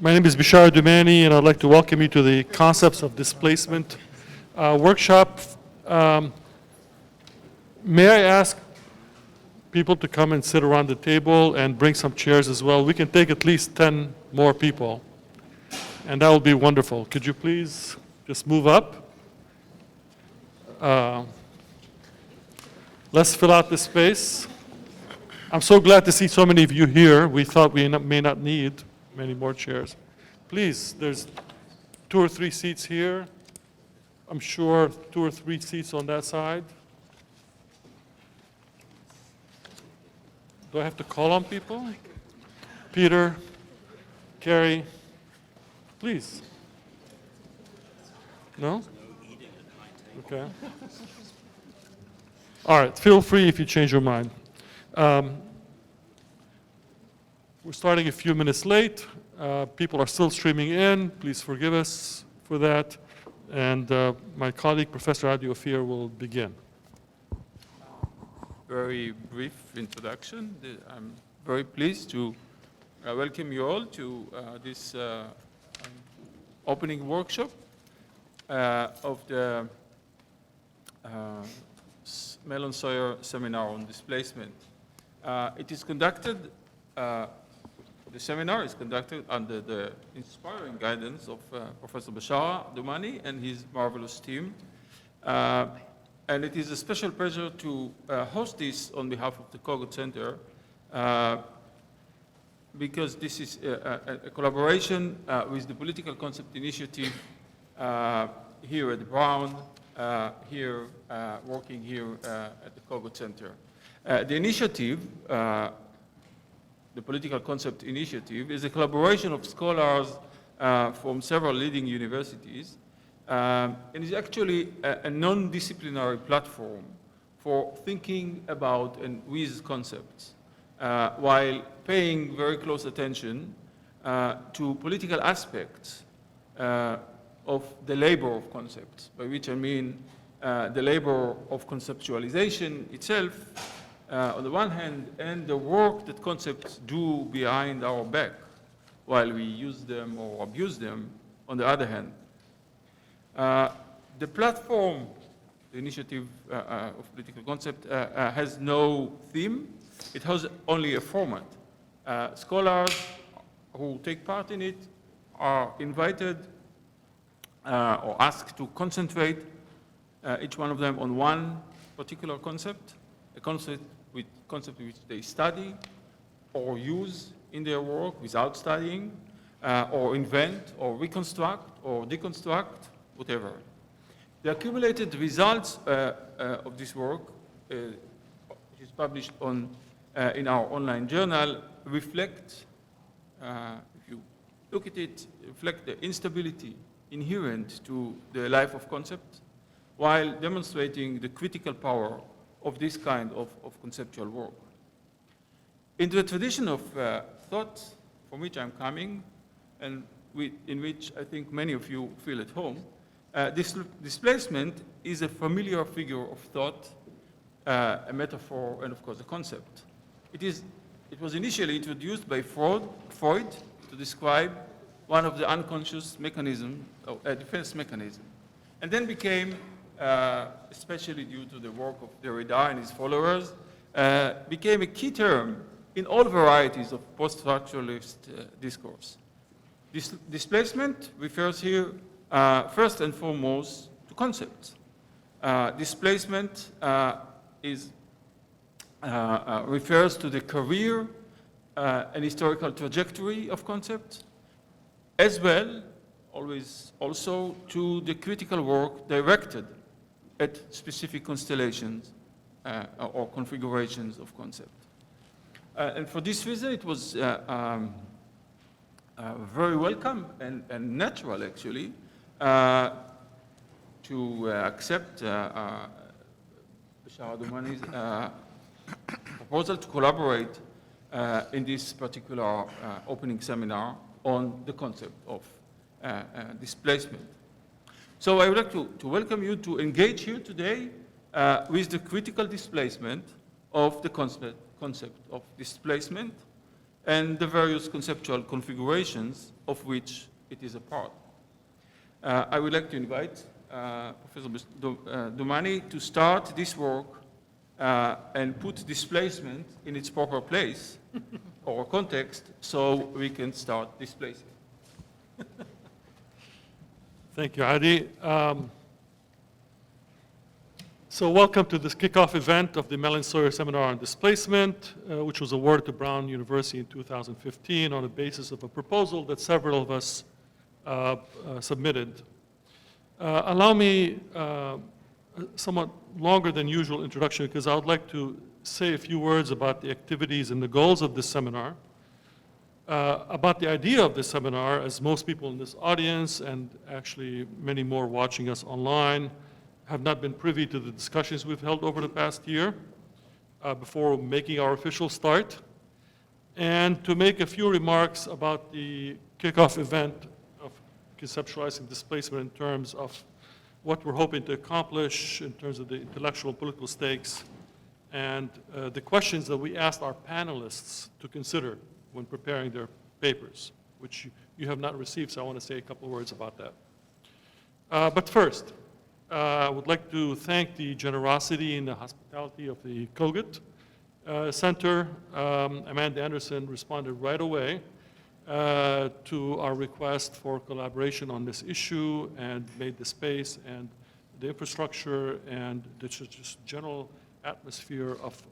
My name is Bishar Dumani, and I'd like to welcome you to the Concepts of Displacement workshop. May I ask people to come and sit around the table and bring some chairs as well? We can take at least 10 more people, and that will be wonderful. Could you please just move up? Let's fill out this space. I'm so glad to see so many of you here. We thought we may not need many more chairs. Please, there's 2 or 3 seats here. I'm sure 2 or 3 seats on that side. Do I have to call on people? Peter, Carrie, please. No? Okay. All right, feel free if you change your mind. We're starting a few minutes late. People are still streaming in. Please forgive us for that. And my colleague, Professor Adi Ophir, will begin. Very brief introduction. I'm very pleased to welcome you all to this opening workshop of the Mellon Sawyer Seminar on Displacement. It is conducted, the seminar is conducted under the inspiring guidance of Professor Bishar Dumani and his marvelous team. And it is a special pleasure to host this on behalf of the Cogut Center because this is a collaboration with the Political Concept Initiative here at Brown, working here at the Cogut Center. The initiative, the Political Concept Initiative, is a collaboration of scholars from several leading universities and is actually a non-disciplinary platform for thinking about and with concepts while paying very close attention to political aspects of the labor of concepts, by which I mean the labor of conceptualization itself on the one hand, and the work that concepts do behind our back while we use them or abuse them on the other hand. The platform, the initiative of political concept, has no theme. It has only a format. Scholars who take part in it are invited or asked to concentrate, each one of them, on one particular concept, a concept which they study or use in their work without studying, or invent, or reconstruct, or deconstruct, whatever. The accumulated results of this work, which is published in our online journal, reflect, if you look at it, reflect the instability inherent to the life of concept, while demonstrating the critical power of this kind of conceptual work. In the tradition of thought from which I'm coming, and in which I think many of you feel at home, displacement is a familiar figure of thought, a metaphor, and of course a concept. It was initially introduced by Freud to describe one of the unconscious mechanisms, a defense mechanism, and then became, especially due to the work of Derrida and his followers, became a key term in all varieties of post-structuralist discourse. Displacement refers here first and foremost to concepts. Displacement refers to the career and historical trajectory of concepts, as well, always also, to the critical work directed at specific constellations or configurations of concept. And for this reason, it was very welcome and natural, actually, to accept Bishar Dumani's proposal to collaborate in this particular opening seminar on the concept of displacement. So I would like to welcome you to engage here today with the critical displacement of the concept of displacement and the various conceptual configurations of which it is a part. I would like to invite Professor Domani to start this work and put displacement in its proper place or context so we can start displacing. Thank you, Adi. So welcome to this kickoff event of the Mellon Sawyer Seminar on Displacement, which was awarded to Brown University in 2015 on the basis of a proposal that several of us submitted. Allow me a somewhat longer than usual introduction because I would like to say a few words about the activities and the goals of this seminar. About the idea of this seminar, as most people in this audience and actually many more watching us online have not been privy to the discussions we've held over the past year before making our official start, and to make a few remarks about the kickoff event of conceptualizing displacement in terms of what we're hoping to accomplish in terms of the intellectual and political stakes and the questions that we asked our panelists to consider when preparing their papers, which you have not received, so I want to say a couple of words about that. But first, I would like to thank the generosity and the hospitality of the Cogut Center. Amanda Anderson responded right away to our request for collaboration on this issue and made the space and the infrastructure and the just general atmosphere of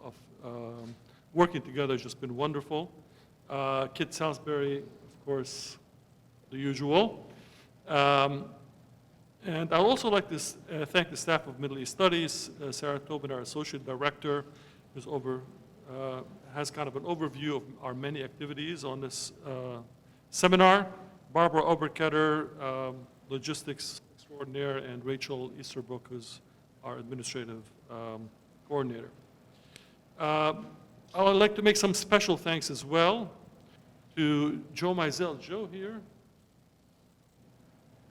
working together has just been wonderful. Kit Salisbury, of course, the usual. And I'd also like to thank the staff of Middle East Studies, Sarah Tobin, our Associate Director, who's has kind of an overview of our many activities on this seminar, Barbara Oberketter, Logistics Extraordinaire, and Rachel Easterbrook, who's our Administrative Coordinator. I would like to make some special thanks as well to Joe Mizell. Joe here?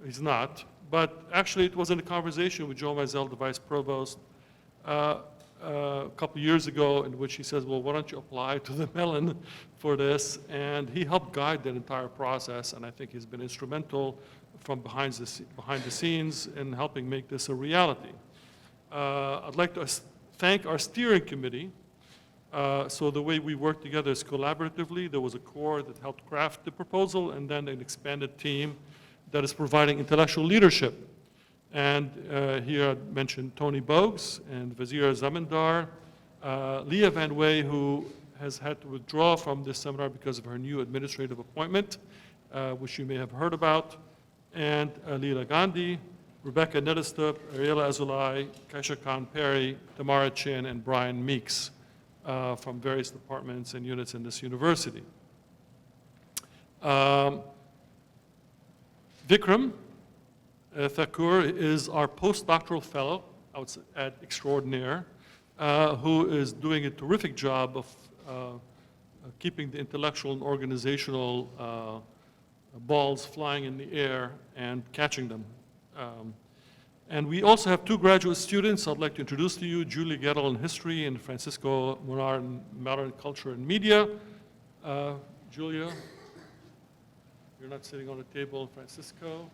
He's not. But actually, it was in a conversation with Joe Mizell, the Vice Provost, a couple years ago in which he says, well, why don't you apply to the Mellon for this? And he helped guide that entire process, and I think he's been instrumental from behind the scenes in helping make this a reality. I'd like to thank our steering committee. So the way we work together is collaboratively. There was a core that helped craft the proposal, and then an expanded team that is providing intellectual leadership. And here I mentioned Tony Bogues and Vazira Zamindar, Leah Van Wey, who has had to withdraw from this seminar because of her new administrative appointment, which you may have heard about, and Leela Gandhi, Rebecca Nettestup, Ariela Azulai, Kaisha Khan Perry, Tamara Chin, and Brian Meeks from various departments and units in this university. Vikram Thakur is our postdoctoral fellow at Extraordinaire, who is doing a terrific job of keeping the intellectual and organizational balls flying in the air and catching them. And we also have two graduate students I'd like to introduce to you, Julie Gettle in History and Francisco Munar in Modern Culture and Media. Julia? You're not sitting on the table, Francisco.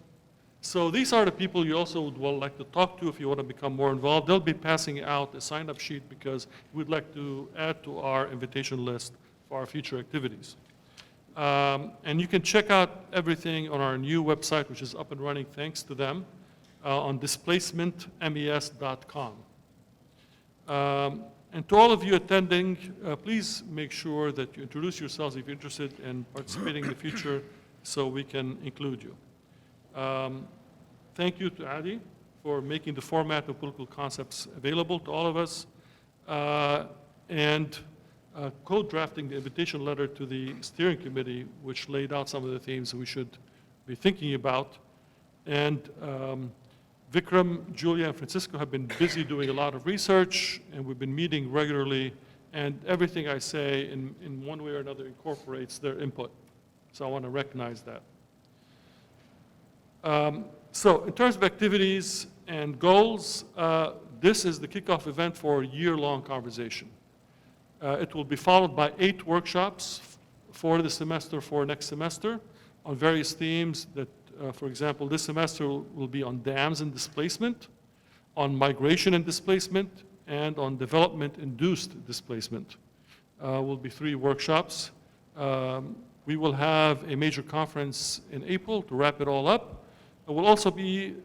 So these are the people you also would like to talk to if you want to become more involved. They'll be passing out a sign-up sheet because we'd like to add to our invitation list for our future activities. And you can check out everything on our new website, which is up and running thanks to them, on displacementmes.com. And to all of you attending, please make sure that you introduce yourselves if you're interested in participating in the future, so we can include you. Thank you to Adi for making the format of political concepts available to all of us, and co-drafting the invitation letter to the steering committee, which laid out some of the themes that we should be thinking about. And Vikram, Julia, and Francisco have been busy doing a lot of research, and we've been meeting regularly, and everything I say in one way or another incorporates their input. So I want to recognize that. So in terms of activities and goals, this is the kickoff event for a year-long conversation. It will be followed by 8 workshops, for the semester, for next semester, on various themes that, for example, this semester will be on dams and displacement, on migration and displacement, and on development-induced displacement. Will be 3 workshops. We will have a major conference in April to wrap it all up. We'll also be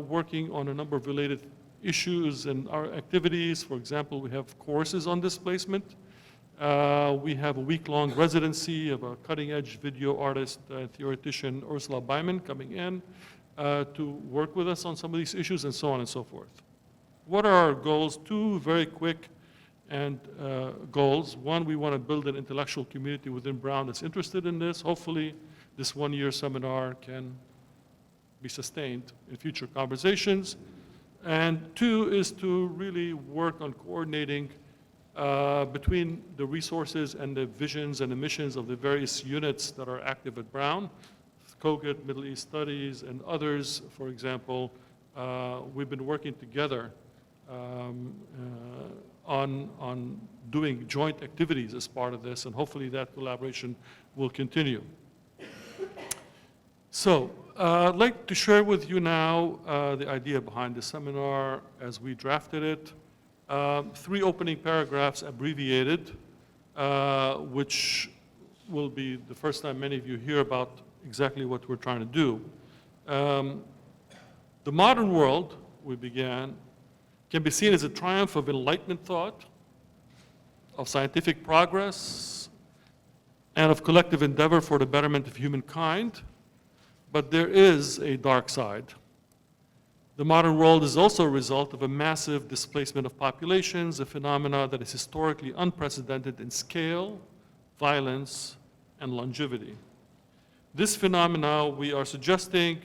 working on a number of related issues and our activities. For example, we have courses on displacement. We have a week-long residency of a cutting-edge video artist and theoretician, Ursula Byman, coming in to work with us on some of these issues, and so on and so forth. What are our goals? 2 very quick goals. One, we want to build an intellectual community within Brown that's interested in this. Hopefully, this one-year seminar can be sustained in future conversations. And 2 is to really work on coordinating between the resources and the visions and the missions of the various units that are active at Brown, Cogut, Middle East Studies, and others, for example. We've been working together on doing joint activities as part of this, and hopefully that collaboration will continue. So I'd like to share with you now the idea behind the seminar as we drafted it. 3 opening paragraphs abbreviated, which will be the first time many of you hear about exactly what we're trying to do. The modern world, we began, can be seen as a triumph of Enlightenment thought, of scientific progress, and of collective endeavor for the betterment of humankind. But there is a dark side. The modern world is also a result of a massive displacement of populations, a phenomena that is historically unprecedented in scale, violence, and longevity. This phenomena, we are suggesting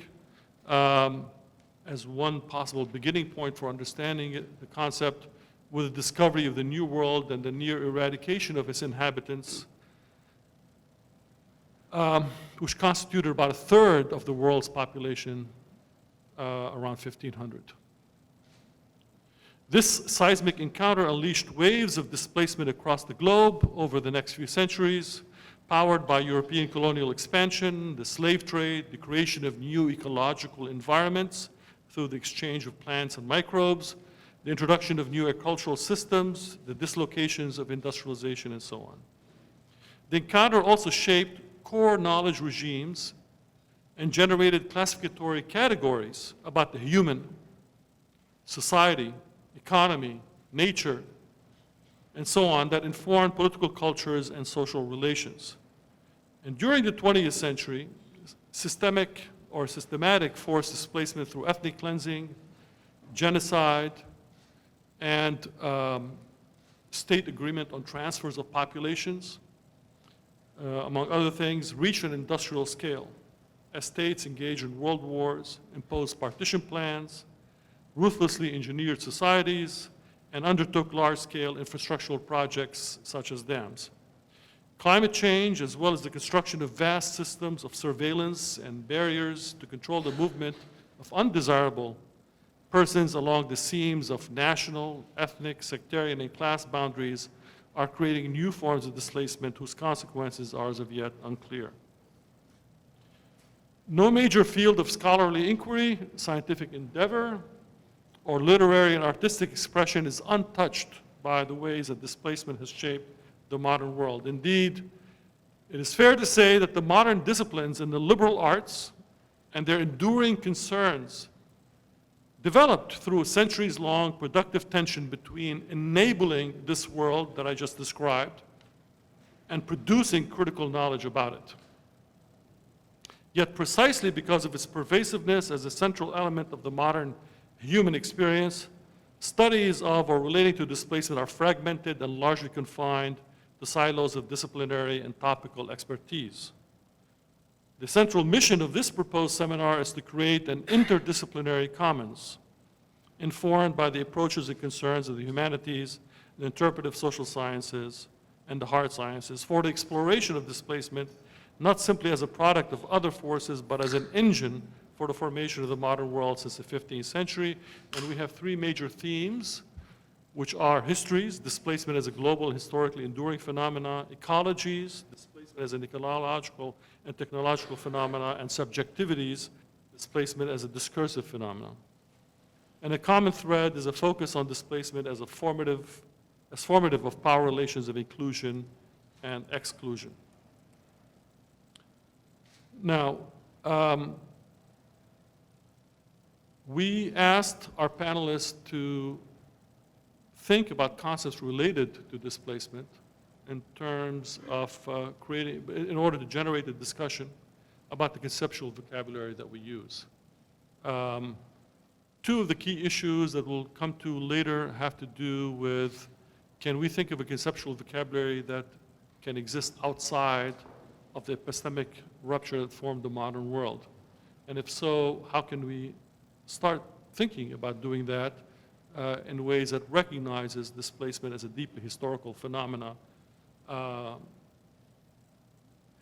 as one possible beginning point for understanding the concept, with the discovery of the New World and the near eradication of its inhabitants, which constituted about 1/3 of the world's population around 1500. This seismic encounter unleashed waves of displacement across the globe over the next few centuries, powered by European colonial expansion, the slave trade, the creation of new ecological environments through the exchange of plants and microbes, the introduction of new agricultural systems, the dislocations of industrialization, and so on. The encounter also shaped core knowledge regimes and generated classificatory categories about the human, society, economy, nature, and so on that informed political cultures and social relations. And during the 20th century, systematic forced displacement through ethnic cleansing, genocide, and state agreement on transfers of populations, among other things, reached an industrial scale as states engaged in world wars, imposed partition plans, ruthlessly engineered societies, and undertook large-scale infrastructural projects such as dams. Climate change, as well as the construction of vast systems of surveillance and barriers to control the movement of undesirable persons along the seams of national, ethnic, sectarian, and class boundaries, are creating new forms of displacement whose consequences are as of yet unclear. No major field of scholarly inquiry, scientific endeavor, or literary and artistic expression is untouched by the ways that displacement has shaped the modern world. Indeed, it is fair to say that the modern disciplines in the liberal arts and their enduring concerns developed through a centuries-long productive tension between enabling this world that I just described and producing critical knowledge about it. Yet precisely because of its pervasiveness as a central element of the modern human experience, studies of or relating to displacement are fragmented and largely confined to silos of disciplinary and topical expertise. The central mission of this proposed seminar is to create an interdisciplinary commons informed by the approaches and concerns of the humanities, the interpretive social sciences, and the hard sciences for the exploration of displacement, not simply as a product of other forces, but as an engine for the formation of the modern world since the 15th century. And we have 3 major themes, which are histories, displacement as a global, historically enduring phenomena; ecologies, displacement displacement as an econological and technological phenomena, and subjectivities, displacement as a discursive phenomenon. And a common thread is a focus on displacement as formative of power relations of inclusion and exclusion. Now, we asked our panelists to think about concepts related to displacement in terms of in order to generate a discussion about the conceptual vocabulary that we use. Two of the key issues that we'll come to later have to do with, can we think of a conceptual vocabulary that can exist outside of the epistemic rupture that formed the modern world? And if so, how can we start thinking about doing that in ways that recognizes displacement as a deeply historical phenomena?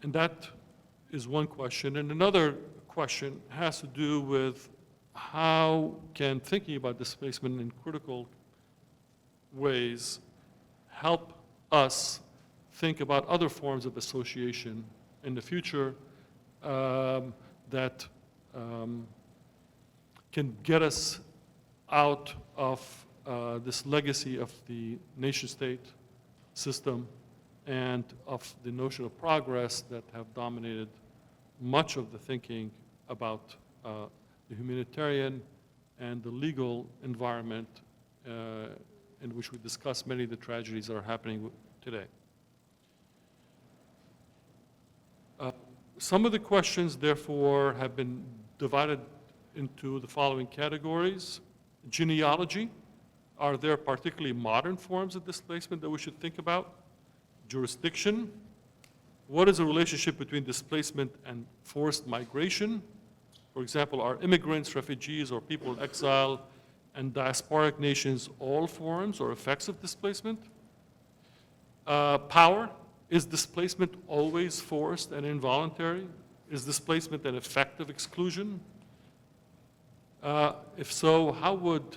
And that is one question. And another question has to do with how can thinking about displacement in critical ways help us think about other forms of association in the future that can get us out of this legacy of the nation-state system and of the notion of progress that have dominated much of the thinking about the humanitarian and the legal environment in which we discuss many of the tragedies that are happening today. Some of the questions, therefore, have been divided into the following categories. Genealogy. Are there particularly modern forms of displacement that we should think about? Jurisdiction. What is the relationship between displacement and forced migration? For example, are immigrants, refugees, or people in exile and diasporic nations all forms or effects of displacement? Power. Is displacement always forced and involuntary? Is displacement an effect of exclusion? If so, how would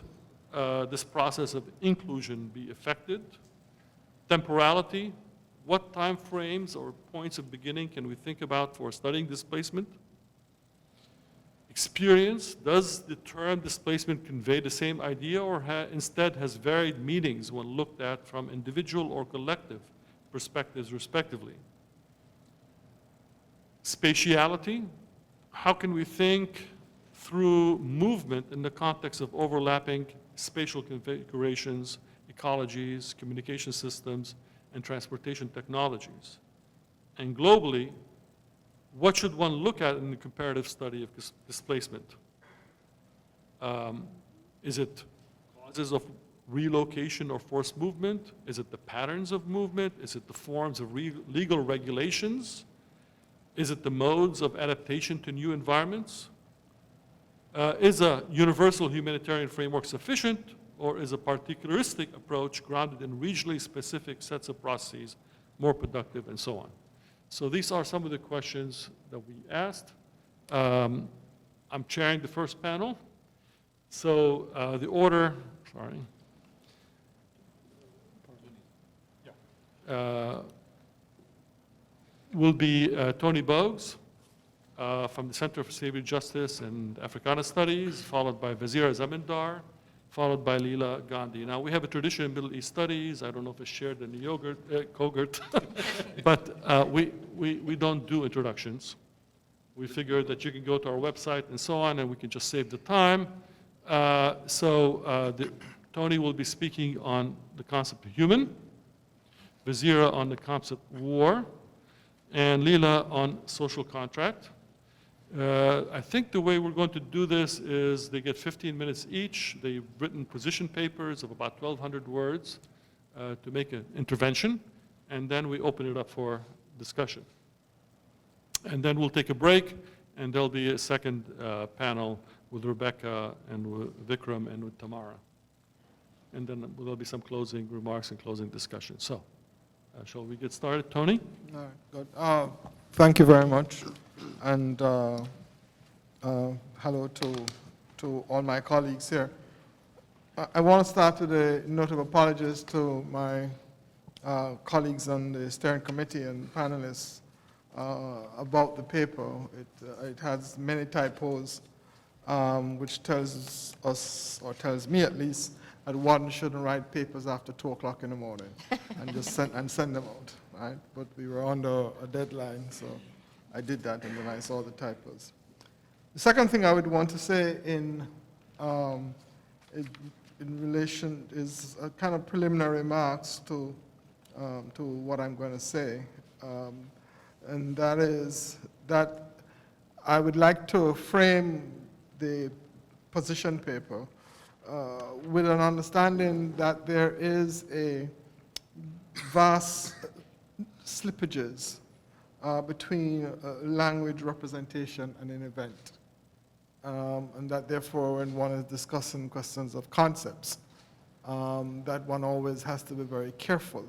this process of inclusion be affected? Temporality. What time frames or points of beginning can we think about for studying displacement? Experience. Does the term displacement convey the same idea or instead has varied meanings when looked at from individual or collective perspectives respectively? Spatiality. How can we think through movement in the context of overlapping spatial configurations, ecologies, communication systems, and transportation technologies? And globally, what should one look at in the comparative study of displacement? Is it causes of relocation or forced movement? Is it the patterns of movement? Is it the forms of legal regulations? Is it the modes of adaptation to new environments? Is a universal humanitarian framework sufficient, or is a particularistic approach grounded in regionally specific sets of processes more productive, and so on? So these are some of the questions that we asked. I'm chairing the first panel. So the order, sorry. Will be Tony Bogues from the Center for Saving Justice and Africana Studies, followed by Vazira Zamindar, followed by Leela Gandhi. Now, we have a tradition in Middle East studies. I don't know if it's shared in the Cogut, but we don't do introductions. We figured that you can go to our website and so on, and we can just save the time. Tony will be speaking on the concept of human, Vazira on the concept of war, and Leela on social contract. I think the way we're going to do this is they get 15 minutes each. They've written position papers of about 1,200 words to make an intervention, and then we open it up for discussion. And then we'll take a break, and there'll be a second panel with Rebecca and with Vikram and with Tamara. And then there'll be some closing remarks and closing discussion. So, shall we get started? Tony? All right, good. Thank you very much. And hello to all my colleagues here. I want to start with a note of apologies to my colleagues on the steering committee and panelists about the paper. It has many typos, which tells us, or tells me at least, that one shouldn't write papers after 2 o'clock in the morning and just send them out, right? But we were under a deadline, so I did that, and then I saw the typos. The second thing I would want to say in relation is a kind of preliminary remarks to what I'm going to say, and that is that I would like to frame the position paper with an understanding that there is a vast slippages between language representation and an event. And that therefore, when one is discussing questions of concepts, that one always has to be very careful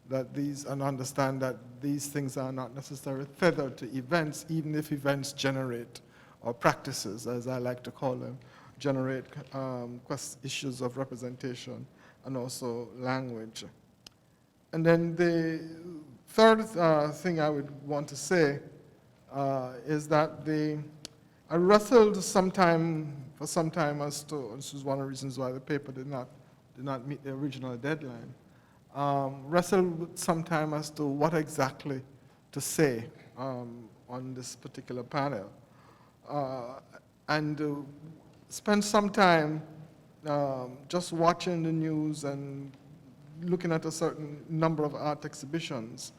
that these, and understand that these things are not necessarily tethered to events, even if events generate, or practices, as I like to call them, generate issues of representation and also language. And then the third thing I would want to say is that I wrestled for some time as to, this is one of the reasons why the paper did not meet the original deadline, wrestled some time as to what exactly to say on this particular panel. And spent some time just watching the news and looking at a certain number of art exhibitions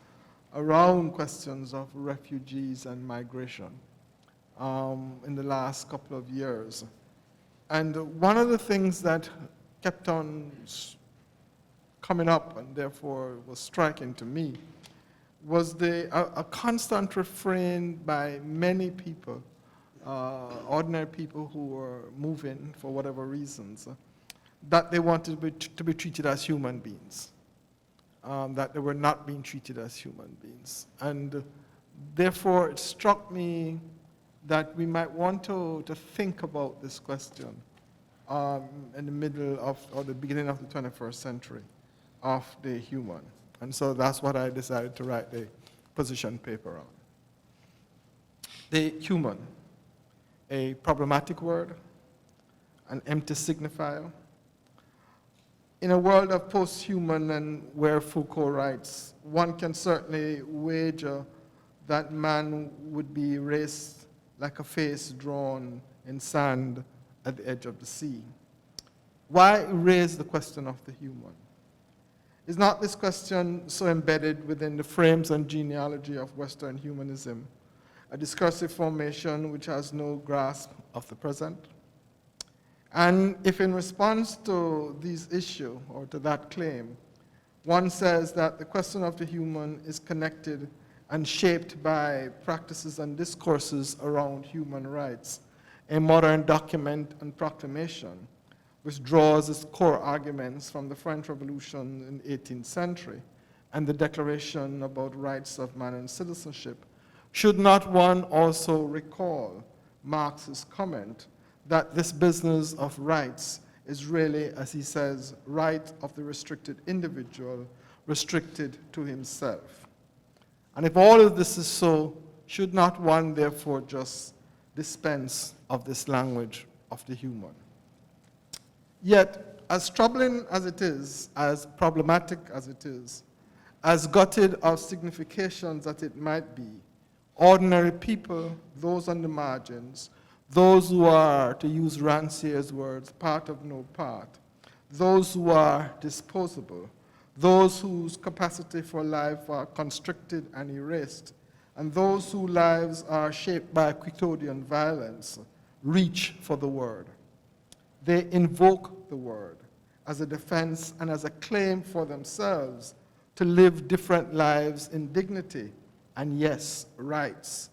around questions of refugees and migration in the last couple of years. And one of the things that kept on coming up and therefore was striking to me was a constant refrain by many people, ordinary people who were moving for whatever reasons, that they wanted to be treated as human beings, that they were not being treated as human beings. And therefore, it struck me that we might want to think about this question in the middle of, or the beginning of the 21st century, of the human. And so that's what I decided to write the position paper on. The human, a problematic word, an empty signifier. In a world of post-human and where Foucault writes, one can certainly wager that man would be erased like a face drawn in sand at the edge of the sea. Why raise the question of the human? Is not this question so embedded within the frames and genealogy of Western humanism, a discursive formation which has no grasp of the present? And if in response to these issues, or to that claim, one says that the question of the human is connected and shaped by practices and discourses around human rights, a modern document and proclamation, which draws its core arguments from the French Revolution in the 18th century and the Declaration about Rights of Man and Citizenship, should not one also recall Marx's comment that this business of rights is really, as he says, right of the restricted individual, restricted to himself? And if all of this is so, should not one therefore just dispense of this language of the human? Yet, as troubling as it is, as problematic as it is, as gutted of significations that it might be, ordinary people, those on the margins, those who are, to use Rancier's words, part of no part, those who are disposable, those whose capacity for life are constricted and erased, and those whose lives are shaped by quotidian violence, reach for the word. They invoke the word as a defense and as a claim for themselves to live different lives in dignity and, yes, rights.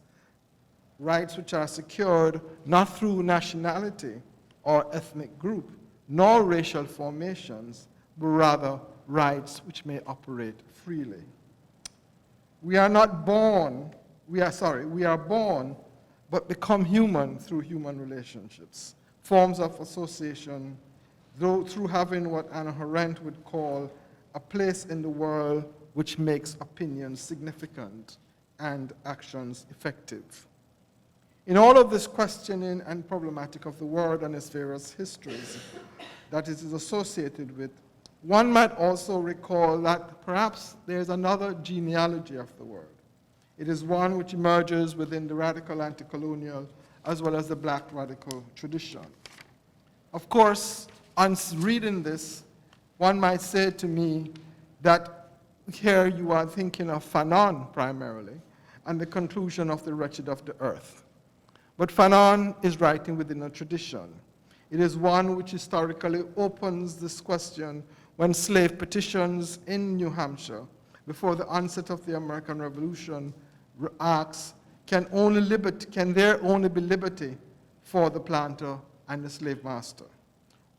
Rights which are secured not through nationality or ethnic group, nor racial formations, but rather rights which may operate freely. We are born, but become human through human relationships, forms of association, though through having what Anna Arendt would call a place in the world which makes opinion significant, and actions effective. In all of this questioning and problematic of the word and its various histories that it is associated with, one might also recall that perhaps there is another genealogy of the word. It is one which emerges within the radical anti-colonial as well as the black radical tradition. Of course, on reading this, one might say to me that here you are thinking of Fanon primarily and the conclusion of the wretched of the earth. But Fanon is writing within a tradition. It is one which historically opens this question when slave petitions in New Hampshire before the onset of the American Revolution asks, can there only be liberty for the planter and the slave master?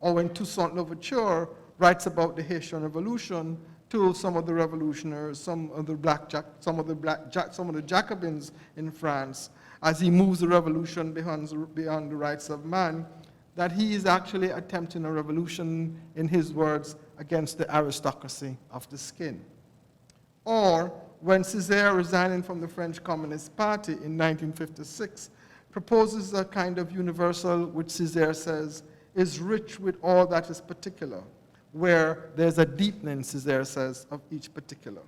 Or when Toussaint Louverture writes about the Haitian Revolution to some of the revolutionaries, some of the Jacobins in France, as he moves the revolution beyond the rights of man, that he is actually attempting a revolution, in his words, against the aristocracy of the skin. Or when Césaire, resigning from the French Communist Party in 1956, proposes a kind of universal which Césaire says is rich with all that is particular, where there's a deepening, Césaire says, of each particular.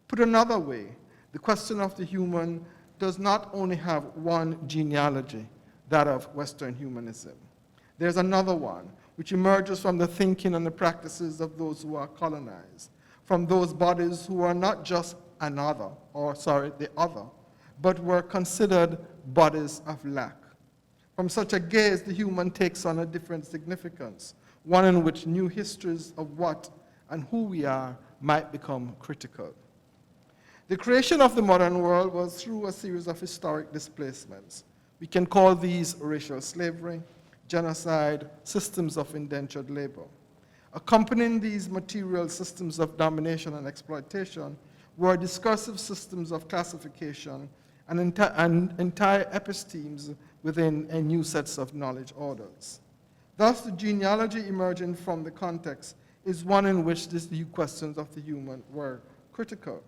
Put another way, the question of the human does not only have one genealogy, that of Western humanism. There's another one, which emerges from the thinking and the practices of those who are colonized, from those bodies who are not just the other, but were considered bodies of lack. From such a gaze, the human takes on a different significance, one in which new histories of what and who we are might become critical. The creation of the modern world was through a series of historic displacements. We can call these racial slavery, genocide, systems of indentured labor. Accompanying these material systems of domination and exploitation were discursive systems of classification and entire epistemes within a new sets of knowledge orders. Thus, the genealogy emerging from the context is one in which these new questions of the human were critical.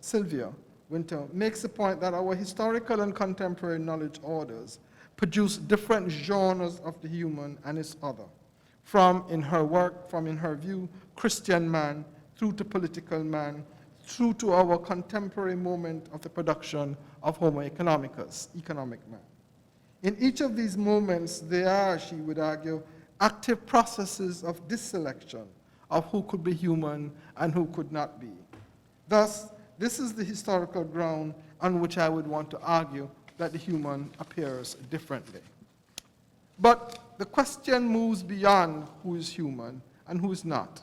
Sylvia Winter makes the point that our historical and contemporary knowledge orders produce different genres of the human and its other, from, in her view, Christian man, through to political man, through to our contemporary moment of the production of Homo economicus, economic man. In each of these moments, there are, she would argue, active processes of disselection of who could be human and who could not be. Thus, this is the historical ground on which I would want to argue that the human appears differently. But the question moves beyond who is human and who is not,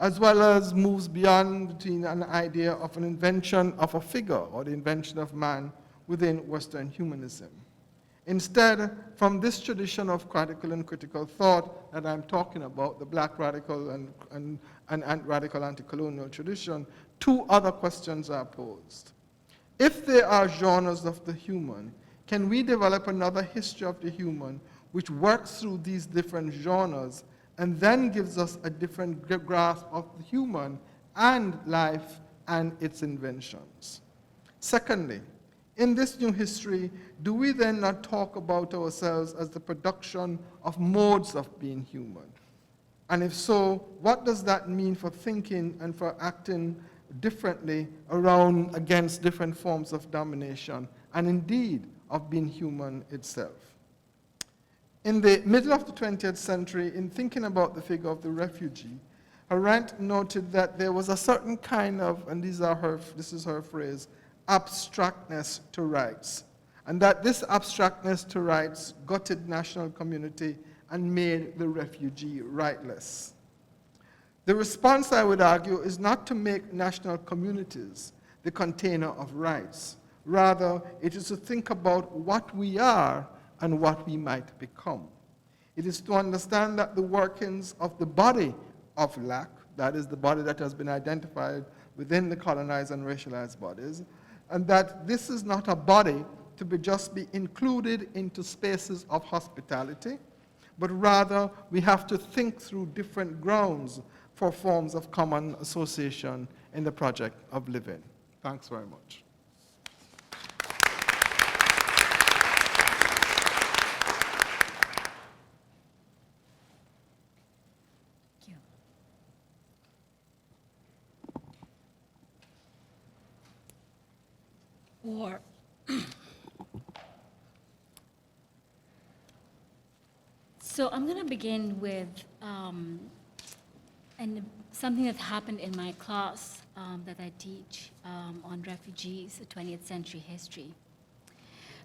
as well as moves beyond between an idea of an invention of a figure or the invention of man within Western humanism. Instead, from this tradition of radical and critical thought that I'm talking about, the black radical and radical anti-colonial tradition, two other questions are posed. If there are genres of the human, can we develop another history of the human which works through these different genres and then gives us a different grasp of the human and life and its inventions? Secondly, in this new history, do we then not talk about ourselves as the production of modes of being human? And if so, what does that mean for thinking and for acting differently against different forms of domination, and indeed of being human itself? In the middle of the 20th century, in thinking about the figure of the refugee, Arendt noted that there was a certain kind of, and this is her phrase, abstractness to rights, and that this abstractness to rights gutted national community and made the refugee rightless. The response, I would argue, is not to make national communities the container of rights. Rather, it is to think about what we are and what we might become. It is to understand that the workings of the body of lack, that is the body that has been identified within the colonized and racialized bodies, and that this is not a body to just be included into spaces of hospitality, but rather we have to think through different grounds for forms of common association in the project of living. Thanks very much. Thank you. War. So I'm going to begin with something that happened in my class that I teach on refugees, 20th century history.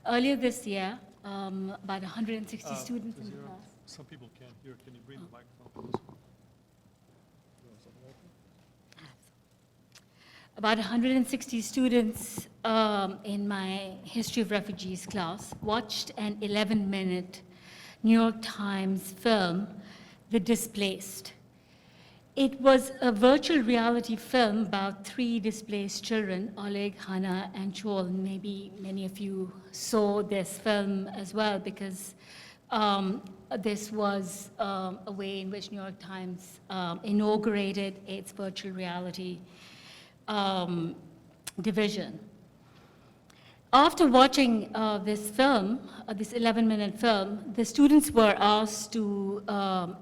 Earlier this year, about 160 students in the class. Some people can't hear. Can you bring the microphone closer? About 160 students in my History of Refugees class watched an 11-minute New York Times film, The Displaced. It was a virtual reality film about 3 displaced children, Oleg, Hannah, and Joel. Maybe many of you saw this film as well, because this was a way in which New York Times inaugurated its virtual reality division. After watching this film, this 11-minute film, the students were asked to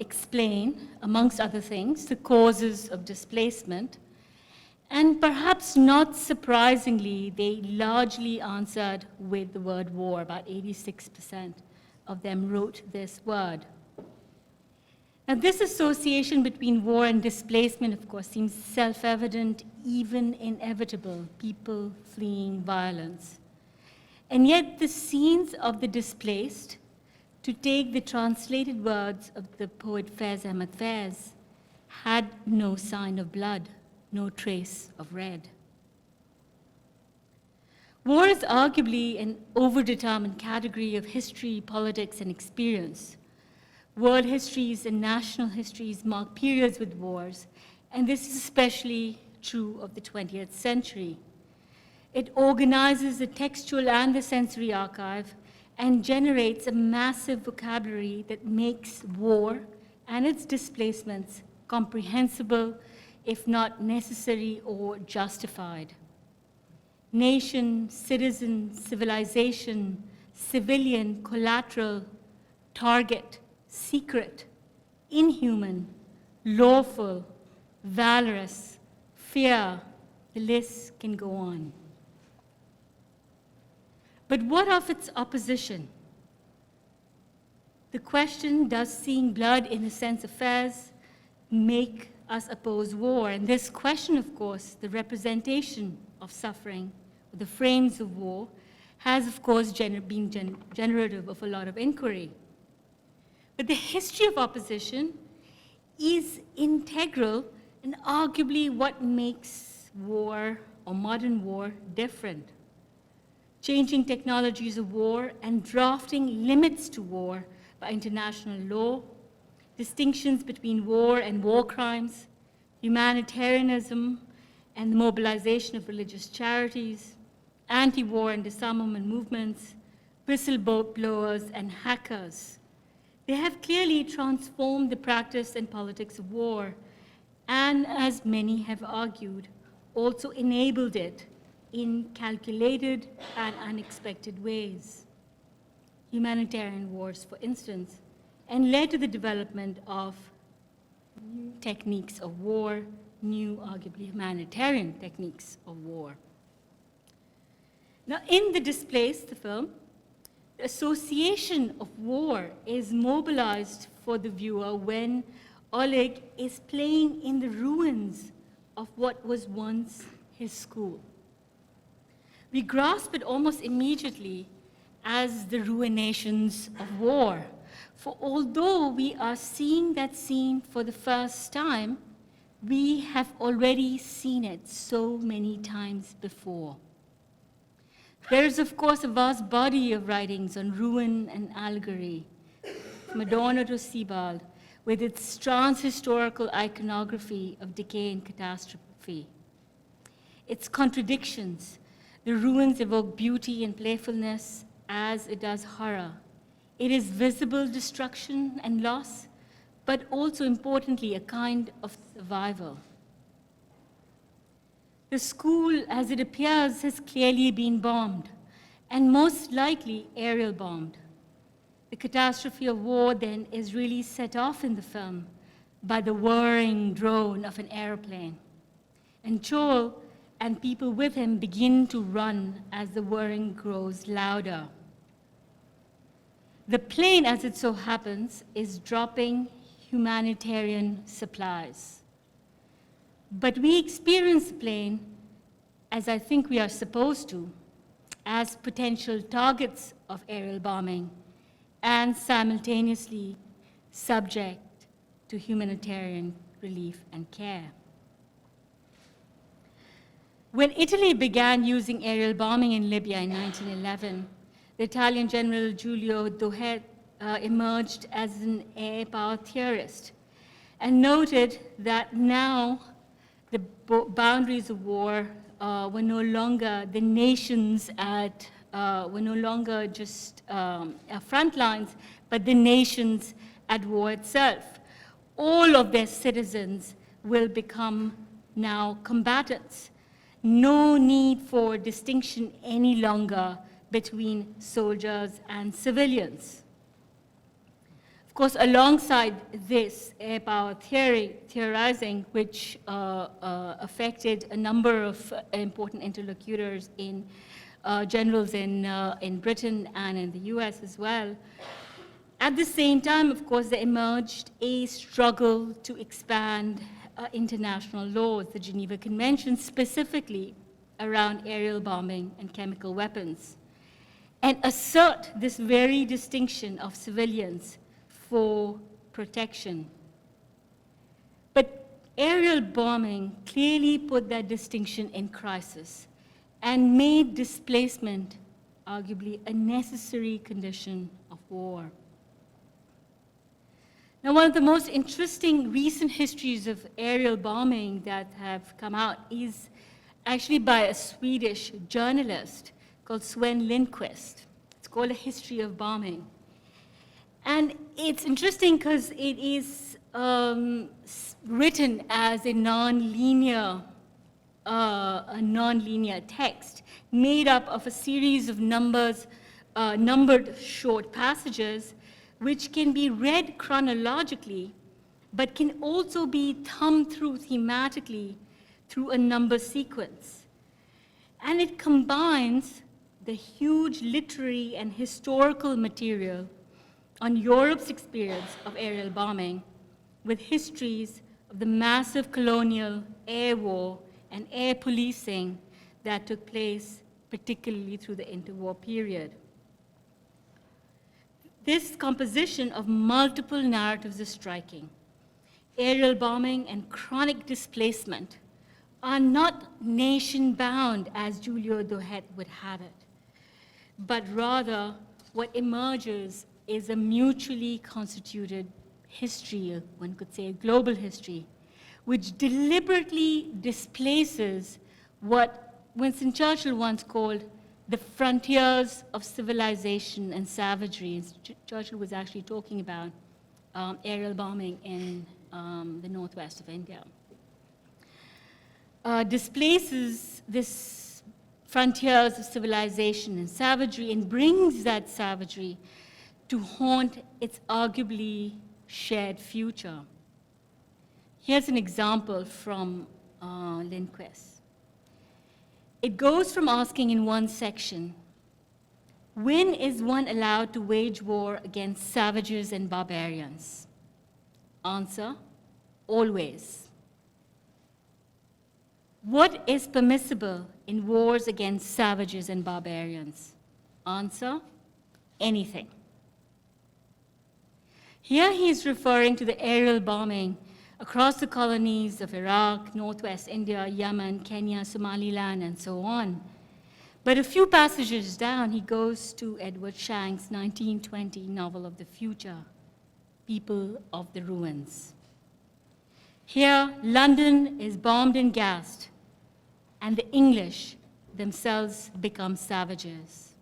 explain, amongst other things, the causes of displacement. And perhaps not surprisingly, they largely answered with the word war. About 86% of them wrote this word. Now, this association between war and displacement, of course, seems self-evident, even inevitable, people fleeing violence. And yet the scenes of the displaced, to take the translated words of the poet Faiz Ahmad Faiz, had no sign of blood, no trace of red. War is arguably an overdetermined category of history, politics, and experience. World histories and national histories mark periods with wars, and this is especially true of the 20th century. It organizes the textual and the sensory archive and generates a massive vocabulary that makes war and its displacements comprehensible, if not necessary or justified. Nation, citizen, civilization, civilian, collateral, target, secret, inhuman, lawful, valorous, fear, the list can go on. But what of its opposition? The question, does seeing blood in the sense of affairs make us oppose war? And this question, of course, the representation of suffering, the frames of war, has, of course, been generative of a lot of inquiry. But the history of opposition is integral and arguably what makes war or modern war different. Changing technologies of war and drafting limits to war by international law, distinctions between war and war crimes, humanitarianism and the mobilization of religious charities, anti-war and disarmament movements, whistleblowers and hackers. They have clearly transformed the practice and politics of war, and as many have argued, also enabled it in calculated and unexpected ways. Humanitarian wars, for instance, and led to the development of new techniques of war, new, arguably humanitarian techniques of war. Now, in The Displaced, the film, the association of war is mobilized for the viewer when Oleg is playing in the ruins of what was once his school. We grasp it almost immediately as the ruinations of war. For although we are seeing that scene for the first time, we have already seen it so many times before. There is, of course, a vast body of writings on ruin and allegory, from Adorno to Sebald, with its trans-historical iconography of decay and catastrophe. Its contradictions, the ruins evoke beauty and playfulness as it does horror. It is visible destruction and loss, but also importantly, a kind of survival. The school, as it appears, has clearly been bombed, and most likely aerial bombed. The catastrophe of war then is really set off in the film by the whirring drone of an airplane. And Joel and people with him begin to run as the whirring grows louder. The plane, as it so happens, is dropping humanitarian supplies. But we experience the plane, as I think we are supposed to, as potential targets of aerial bombing and simultaneously subject to humanitarian relief and care. When Italy began using aerial bombing in Libya in 1911, the Italian General Giulio Douhet emerged as an air power theorist and noted that now the boundaries of war were no longer the nations were no longer just front lines, but the nations at war itself. All of their citizens will become now combatants. No need for distinction any longer between soldiers and civilians. Of course, alongside this air power theorizing, which affected a number of important interlocutors in generals in Britain and in the US as well, at the same time, of course, there emerged a struggle to expand international laws, the Geneva Convention, specifically around aerial bombing and chemical weapons, and assert this very distinction of civilians for protection. But aerial bombing clearly put that distinction in crisis and made displacement arguably a necessary condition of war. Now, one of the most interesting recent histories of aerial bombing that have come out is actually by a Swedish journalist called Sven Lindqvist. It's called A History of Bombing. And it's interesting because it is written as a non-linear text made up of a series of numbered short passages which can be read chronologically, but can also be thumbed through thematically through a number sequence. And it combines the huge literary and historical material on Europe's experience of aerial bombing with histories of the massive colonial air war and air policing that took place, particularly through the interwar period. This composition of multiple narratives is striking. Aerial bombing and chronic displacement are not nation-bound as Giulio Douhet would have it, but rather what emerges is a mutually constituted history, one could say a global history, which deliberately displaces what Winston Churchill once called the frontiers of civilization and savagery. Churchill was actually talking about aerial bombing in the northwest of India. Displaces this frontiers of civilization and savagery and brings that savagery to haunt its arguably shared future. Here's an example from Lindqvist. It goes from asking in one section, when is one allowed to wage war against savages and barbarians? Answer, always. What is permissible in wars against savages and barbarians? Answer, anything. Here he is referring to the aerial bombing across the colonies of Iraq, northwest India, Yemen, Kenya, Somaliland, and so on. But a few passages down, he goes to Edward Shank's 1920 novel of the future, People of the Ruins. Here, London is bombed and gassed, and the English themselves become savages.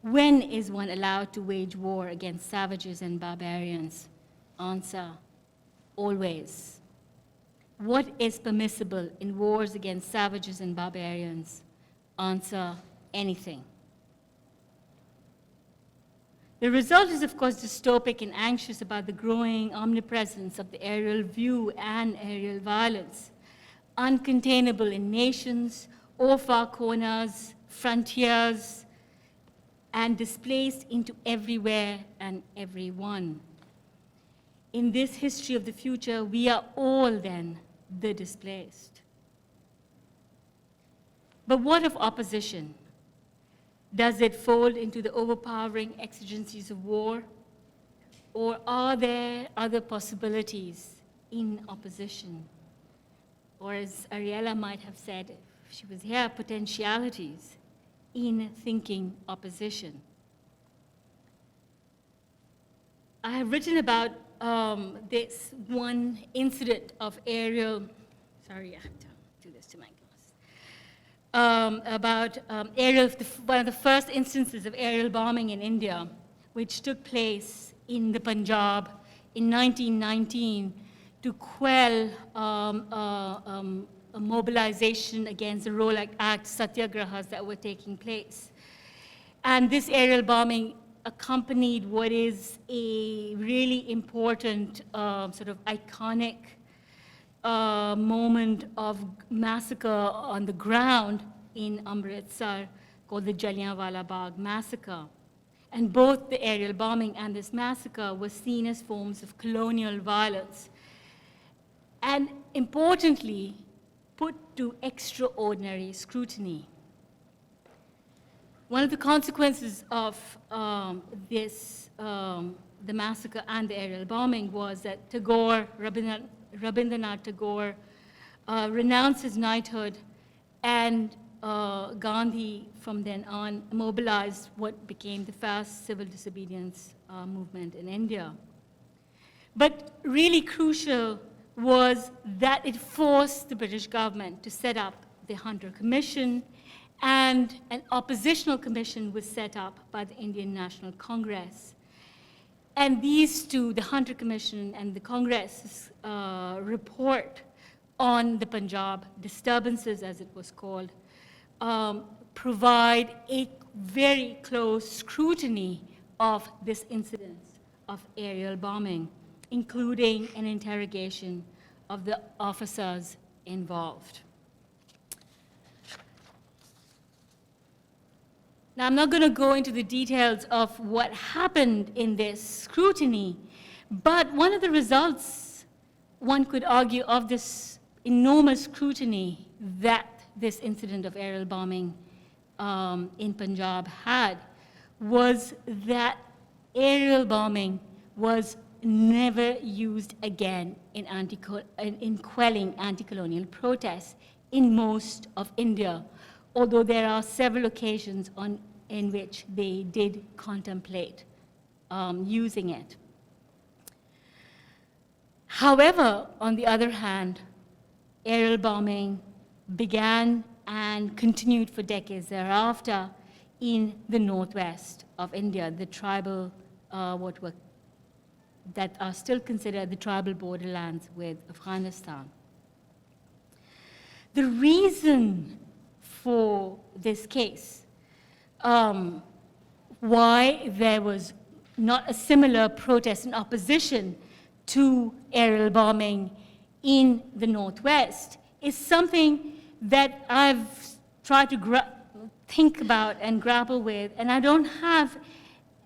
When is one allowed to wage war against savages and barbarians? Answer, always. What is permissible in wars against savages and barbarians? Answer, anything. The result is, of course, dystopic and anxious about the growing omnipresence of the aerial view and aerial violence, uncontainable in nations, or far corners, frontiers, and displaced into everywhere and everyone. In this history of the future, we are all then the displaced. But what of opposition? Does it fold into the overpowering exigencies of war? Or are there other possibilities in opposition? Or as Ariella might have said, if she was here, potentialities in thinking opposition. I have written about this one incident of aerial, sorry, I have to do this to my about one of the first instances of aerial bombing in India, which took place in the Punjab in 1919 to quell a mobilization against the Role Act satyagrahas that were taking place. And this aerial bombing accompanied what is a really important sort of iconic moment of massacre on the ground in Amritsar called the Jallianwala Bagh massacre. And both the aerial bombing and this massacre were seen as forms of colonial violence. And importantly, put to extraordinary scrutiny. One of the consequences of the massacre and the aerial bombing was that Rabindranath Tagore renounced his knighthood, and Gandhi, from then on, mobilized what became the first civil disobedience movement in India. But really crucial was that it forced the British government to set up the Hunter Commission, and an oppositional commission was set up by the Indian National Congress. And these two, the Hunter Commission and the Congress report on the Punjab disturbances, as it was called, provide a very close scrutiny of this incident of aerial bombing, including an interrogation of the officers involved. Now, I'm not going to go into the details of what happened in this scrutiny, but one of the results, one could argue, of this enormous scrutiny that this incident of aerial bombing in Punjab had was that aerial bombing was never used again in quelling anti-colonial protests in most of India, although there are several occasions in which they did contemplate using it. However, on the other hand, aerial bombing began and continued for decades thereafter in the northwest of India, the tribal, that are still considered the tribal borderlands with Afghanistan. The reason for this case, why there was not a similar protest in opposition to aerial bombing in the Northwest, is something that I've tried to think about and grapple with, and I don't have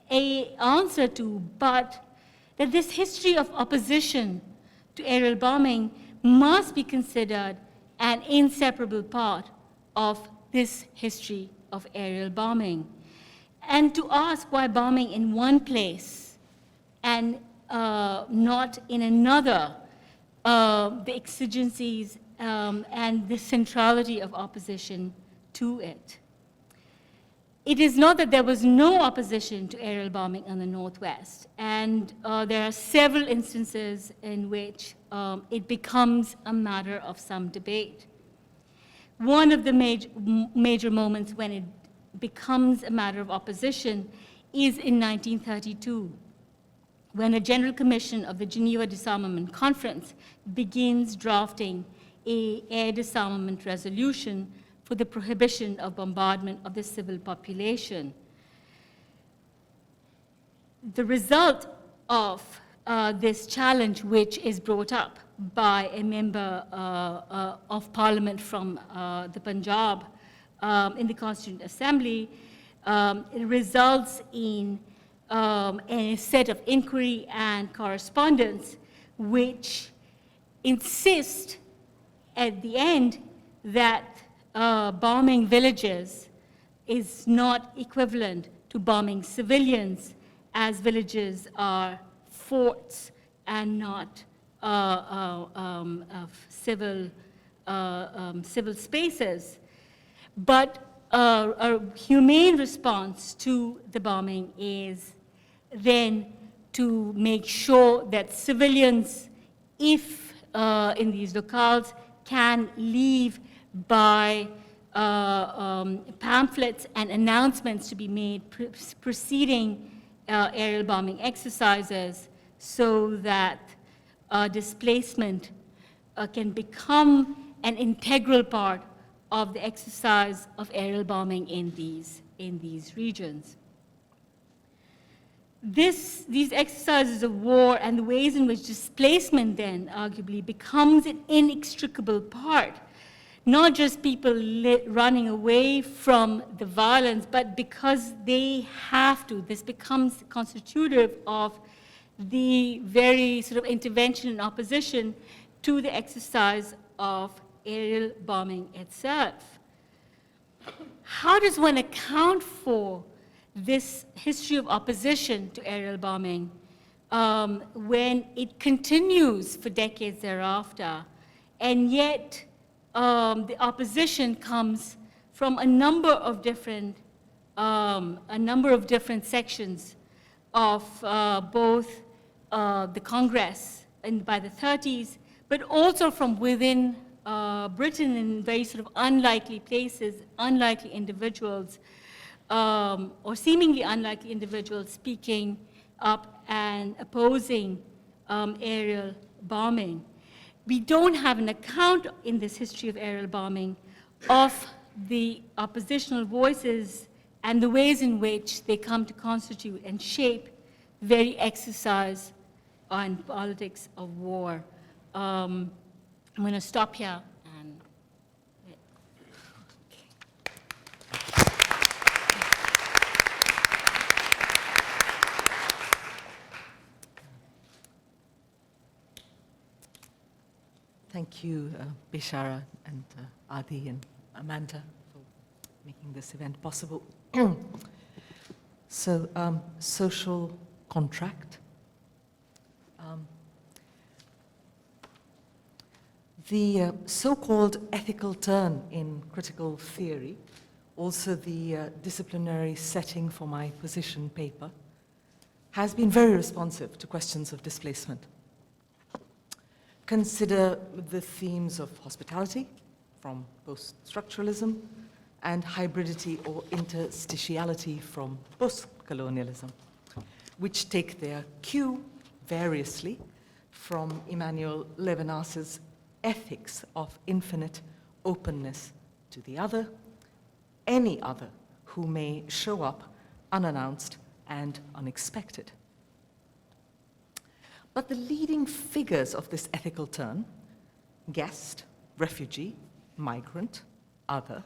an answer to, but that this history of opposition to aerial bombing must be considered an inseparable part of this history of aerial bombing. And to ask why bombing in one place and not in another, the exigencies and the centrality of opposition to it. It is not that there was no opposition to aerial bombing in the Northwest, and there are several instances in which it becomes a matter of some debate. One of the major moments when it becomes a matter of opposition is in 1932, when a General Commission of the Geneva Disarmament Conference begins drafting an air disarmament resolution for the prohibition of bombardment of the civil population. The result of this challenge, which is brought up by a member of parliament from the Punjab in the Constituent Assembly, it results in a set of inquiry and correspondence which insist at the end that bombing villages is not equivalent to bombing civilians, as villages are forts and not civil spaces. But a humane response to the bombing is then to make sure that civilians, if in these locales, can leave by pamphlets and announcements to be made preceding aerial bombing exercises, so that displacement can become an integral part of the exercise of aerial bombing in these regions. These exercises of war and the ways in which displacement then arguably becomes an inextricable part, not just people running away from the violence, but because they have to. This becomes constitutive of the very sort of intervention and opposition to the exercise of aerial bombing itself. How does one account for this history of opposition to aerial bombing when it continues for decades thereafter, and yet the opposition comes from a number of different sections of both the Congress by the 30s, but also from within Britain in very sort of unlikely places, unlikely individuals, or seemingly unlikely individuals speaking up and opposing aerial bombing. We don't have an account in this history of aerial bombing of the oppositional voices and the ways in which they come to constitute and shape the very exercise on politics of war. I'm going to stop here. Thank you, Bishara and Adi and Amanda for making this event possible. So, social contract. The so-called ethical turn in critical theory, also the disciplinary setting for my position paper, has been very responsive to questions of displacement. Consider the themes of hospitality, from post-structuralism, and hybridity or interstitiality from post-colonialism, which take their cue variously from Emmanuel Levinas's ethics of infinite openness to the other, any other who may show up unannounced and unexpected. But the leading figures of this ethical turn, guest, refugee, migrant, other,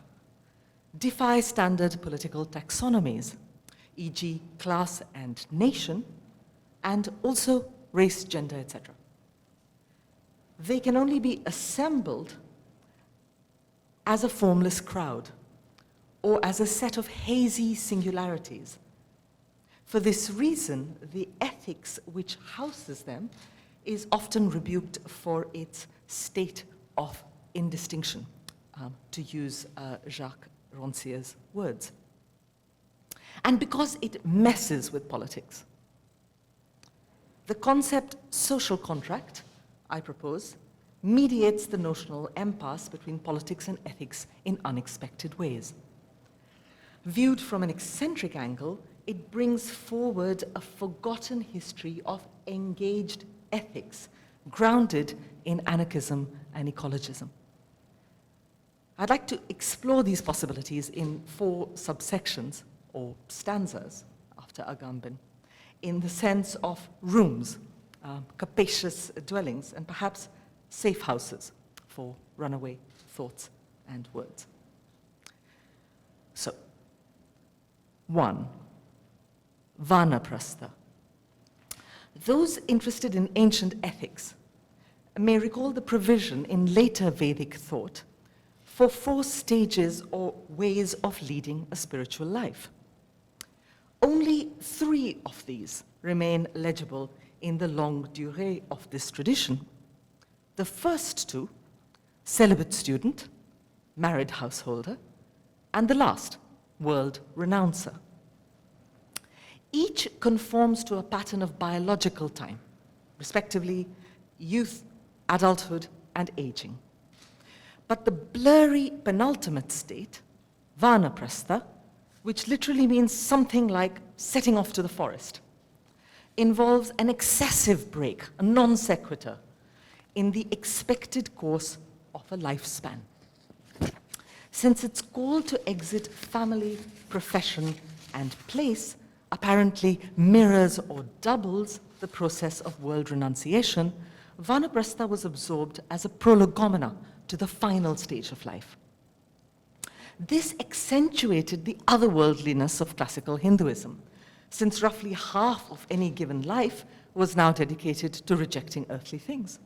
defy standard political taxonomies, e.g. class and nation, and also race, gender, etc. They can only be assembled as a formless crowd or as a set of hazy singularities. For this reason, the ethics which houses them is often rebuked for its state of indistinction, to use Jacques Rancier's words. And because it messes with politics. The concept social contract, I propose, mediates the notional impasse between politics and ethics in unexpected ways. Viewed from an eccentric angle, it brings forward a forgotten history of engaged ethics grounded in anarchism and ecologism. I'd like to explore these possibilities in 4 subsections, or stanzas, after Agamben, in the sense of rooms, capacious dwellings, and perhaps safe houses for runaway thoughts and words. So, 1. Vanaprastha. Those interested in ancient ethics may recall the provision in later Vedic thought for 4 stages or ways of leading a spiritual life. Only 3 of these remain legible in the longue durée of this tradition. The first 2, celibate student, married householder, and the last, world renouncer. Each conforms to a pattern of biological time, respectively youth, adulthood, and aging. But the blurry penultimate state, Vanaprastha, which literally means something like setting off to the forest, involves an excessive break, a non sequitur, in the expected course of a lifespan. Since its call to exit family, profession, and place apparently mirrors or doubles the process of world renunciation, Vanaprastha was absorbed as a prolegomena to the final stage of life. This accentuated the otherworldliness of classical Hinduism, since roughly half of any given life was now dedicated to rejecting earthly things.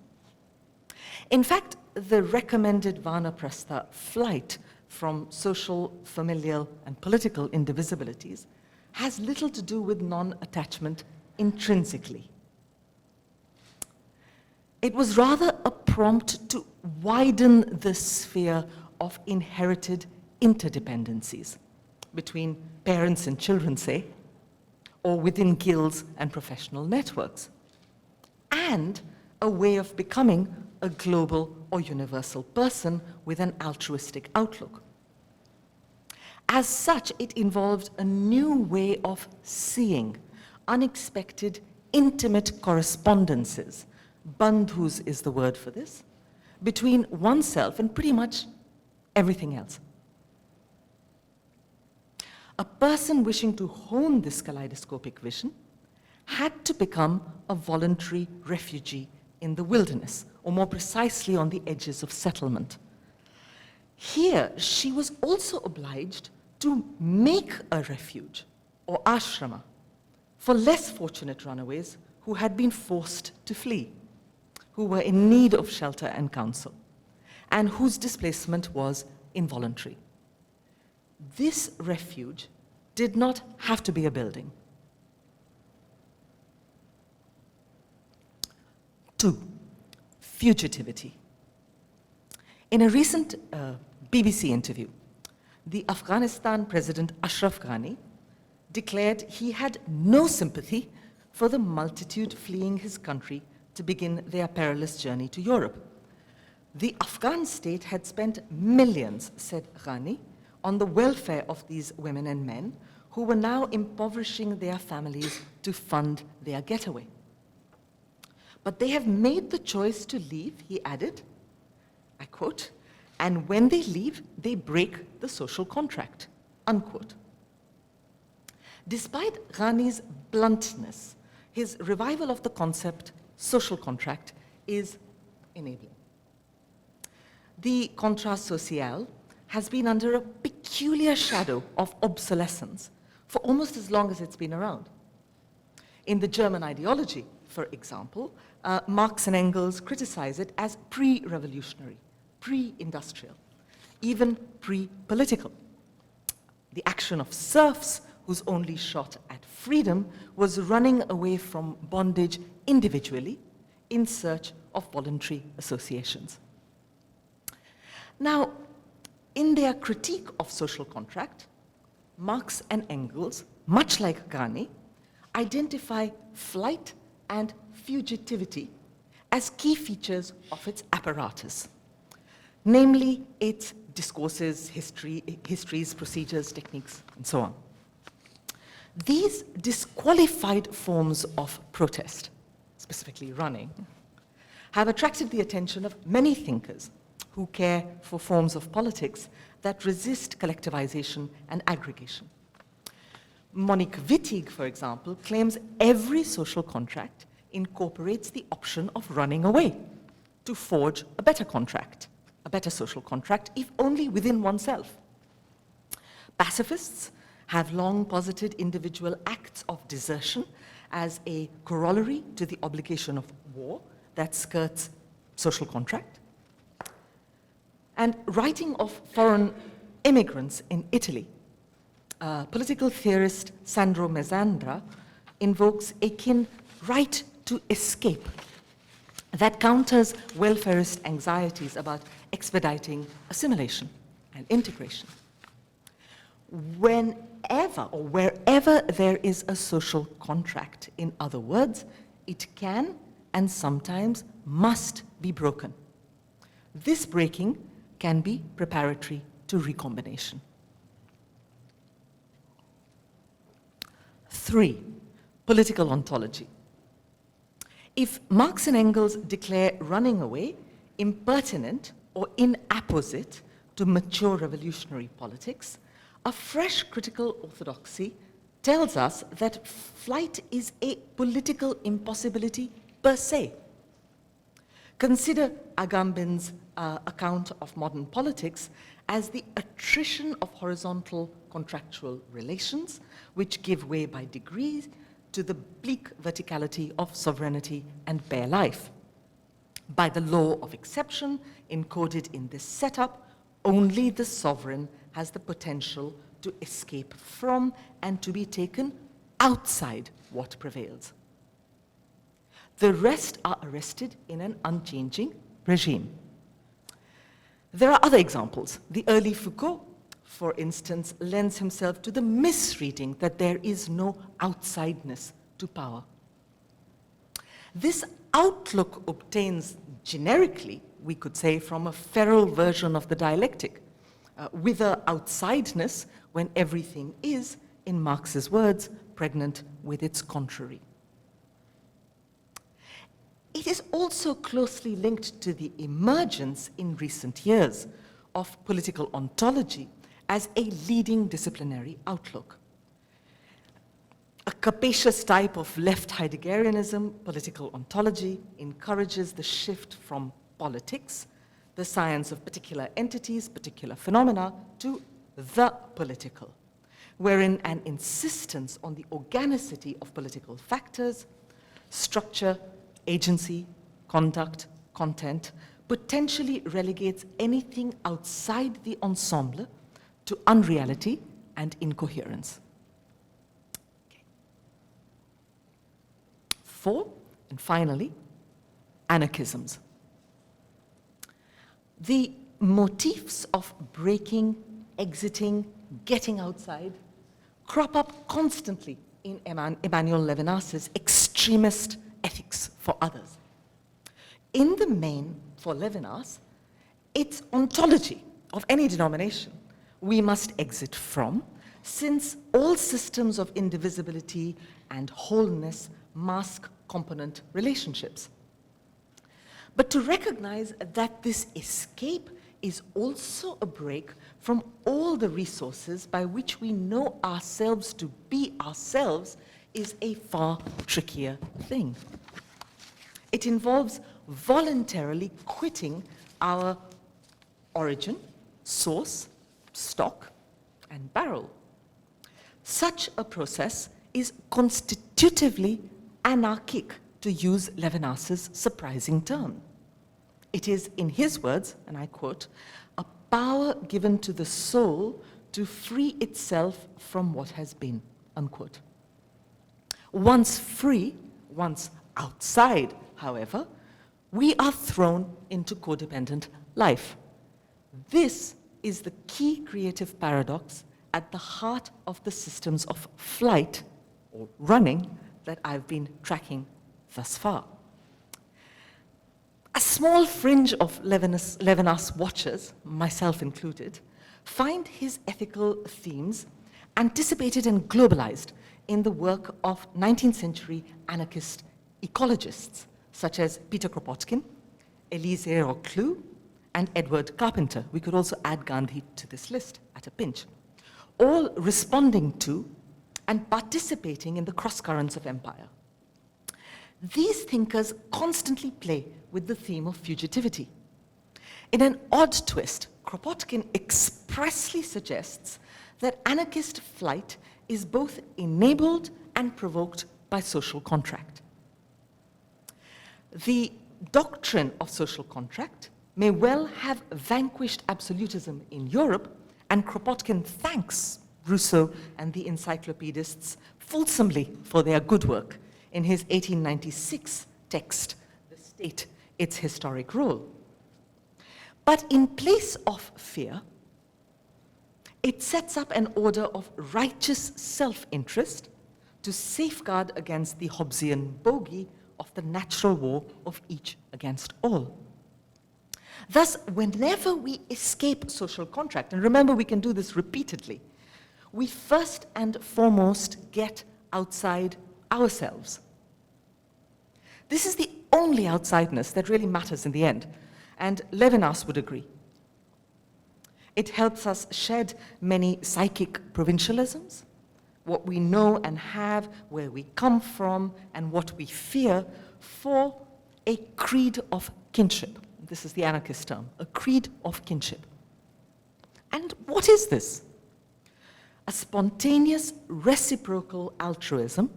In fact, the recommended Vanaprastha flight from social, familial, and political indivisibilities has little to do with non-attachment intrinsically. It was rather a prompt to widen the sphere of inherited interdependencies between parents and children, say, or within guilds and professional networks, and a way of becoming a global or universal person with an altruistic outlook. As such, it involved a new way of seeing, unexpected, intimate correspondences, bandhus is the word for this, between oneself and pretty much everything else. A person wishing to hone this kaleidoscopic vision had to become a voluntary refugee in the wilderness, or more precisely on the edges of settlement. Here, she was also obliged to make a refuge, or ashrama, for less fortunate runaways who had been forced to flee, who were in need of shelter and counsel, and whose displacement was involuntary. This refuge did not have to be a building. 2, fugitivity. In a recent BBC interview, the Afghanistan President Ashraf Ghani declared he had no sympathy for the multitude fleeing his country to begin their perilous journey to Europe. The Afghan state had spent millions, said Ghani, on the welfare of these women and men who were now impoverishing their families to fund their getaway. But they have made the choice to leave, he added, I quote, and when they leave, they break the social contract, unquote. Despite Ghani's bluntness, his revival of the concept social contract is enabling. The contrat social has been under a peculiar shadow of obsolescence for almost as long as it's been around. In the German ideology, for example, Marx and Engels criticize it as pre-revolutionary, pre-industrial, even pre-political. The action of serfs whose only shot at freedom was running away from bondage individually in search of voluntary associations. Now, in their critique of social contract, Marx and Engels, much like Ghani, identify flight and fugitivity as key features of its apparatus, namely its discourses, histories, procedures, techniques, and so on. These disqualified forms of protest, specifically running, have attracted the attention of many thinkers who care for forms of politics that resist collectivization and aggregation. Monique Wittig, for example, claims every social contract incorporates the option of running away to forge a better contract, a better social contract, if only within oneself. Pacifists have long posited individual acts of desertion as a corollary to the obligation of war that skirts social contract. And writing of foreign immigrants in Italy, political theorist Sandro Mezzandra invokes a kin right to escape that counters welfarist anxieties about expediting assimilation and integration. Whenever or wherever there is a social contract, in other words, it can and sometimes must be broken. This breaking can be preparatory to recombination. 3, political ontology. If Marx and Engels declare running away impertinent or inapposite to mature revolutionary politics, a fresh critical orthodoxy tells us that flight is a political impossibility per se. Consider Agambin's account of modern politics as the attrition of horizontal contractual relations, which give way by degrees to the bleak verticality of sovereignty and bare life. By the law of exception encoded in this setup, only the sovereign has the potential to escape from and to be taken outside what prevails. The rest are arrested in an unchanging regime. There are other examples. The early Foucault, for instance, lends himself to the misreading that there is no outsideness to power. This outlook obtains generically, we could say, from a feral version of the dialectic, with a outsideness when everything is, in Marx's words, pregnant with its contrary. It is also closely linked to the emergence in recent years of political ontology as a leading disciplinary outlook. A capacious type of left Heideggerianism, political ontology, encourages the shift from politics, the science of particular entities, particular phenomena, to the political, wherein an insistence on the organicity of political factors, structure, agency, conduct, content, potentially relegates anything outside the ensemble to unreality and incoherence. Okay. 4, and finally, anarchisms. The motifs of breaking, exiting, getting outside crop up constantly in Emmanuel Levinas's extremist ethics for others. In the main, for Levinas, it's ontology of any denomination we must exit from, since all systems of indivisibility and wholeness mask component relationships. But to recognize that this escape is also a break from all the resources by which we know ourselves to be ourselves is a far trickier thing. It involves voluntarily quitting our origin, source, stock, and barrel. Such a process is constitutively anarchic, to use Levinas's surprising term. It is, in his words, and I quote, a power given to the soul to free itself from what has been, unquote. Once free, once outside, however, we are thrown into codependent life. This is the key creative paradox at the heart of the systems of flight, or running, that I've been tracking thus far. A small fringe of Levinas watchers, myself included, find his ethical themes anticipated and globalized in the work of 19th century anarchist ecologists, such as Peter Kropotkin, Élisée Reclus, and Edward Carpenter. We could also add Gandhi to this list at a pinch, all responding to and participating in the cross-currents of empire. These thinkers constantly play with the theme of fugitivity. In an odd twist, Kropotkin expressly suggests that anarchist flight is both enabled and provoked by social contract. The doctrine of social contract may well have vanquished absolutism in Europe, and Kropotkin thanks Rousseau and the encyclopedists fulsomely for their good work in his 1896 text, The State, Its Historic Role. But in place of fear, it sets up an order of righteous self-interest to safeguard against the Hobbesian bogey of the natural war of each against all. Thus, whenever we escape social contract, and remember we can do this repeatedly, we first and foremost get outside ourselves. This is the only outsideness that really matters in the end, and Levinas would agree. It helps us shed many psychic provincialisms, what we know and have, where we come from, and what we fear, for a creed of kinship. This is the anarchist term, a creed of kinship. And what is this? A spontaneous reciprocal altruism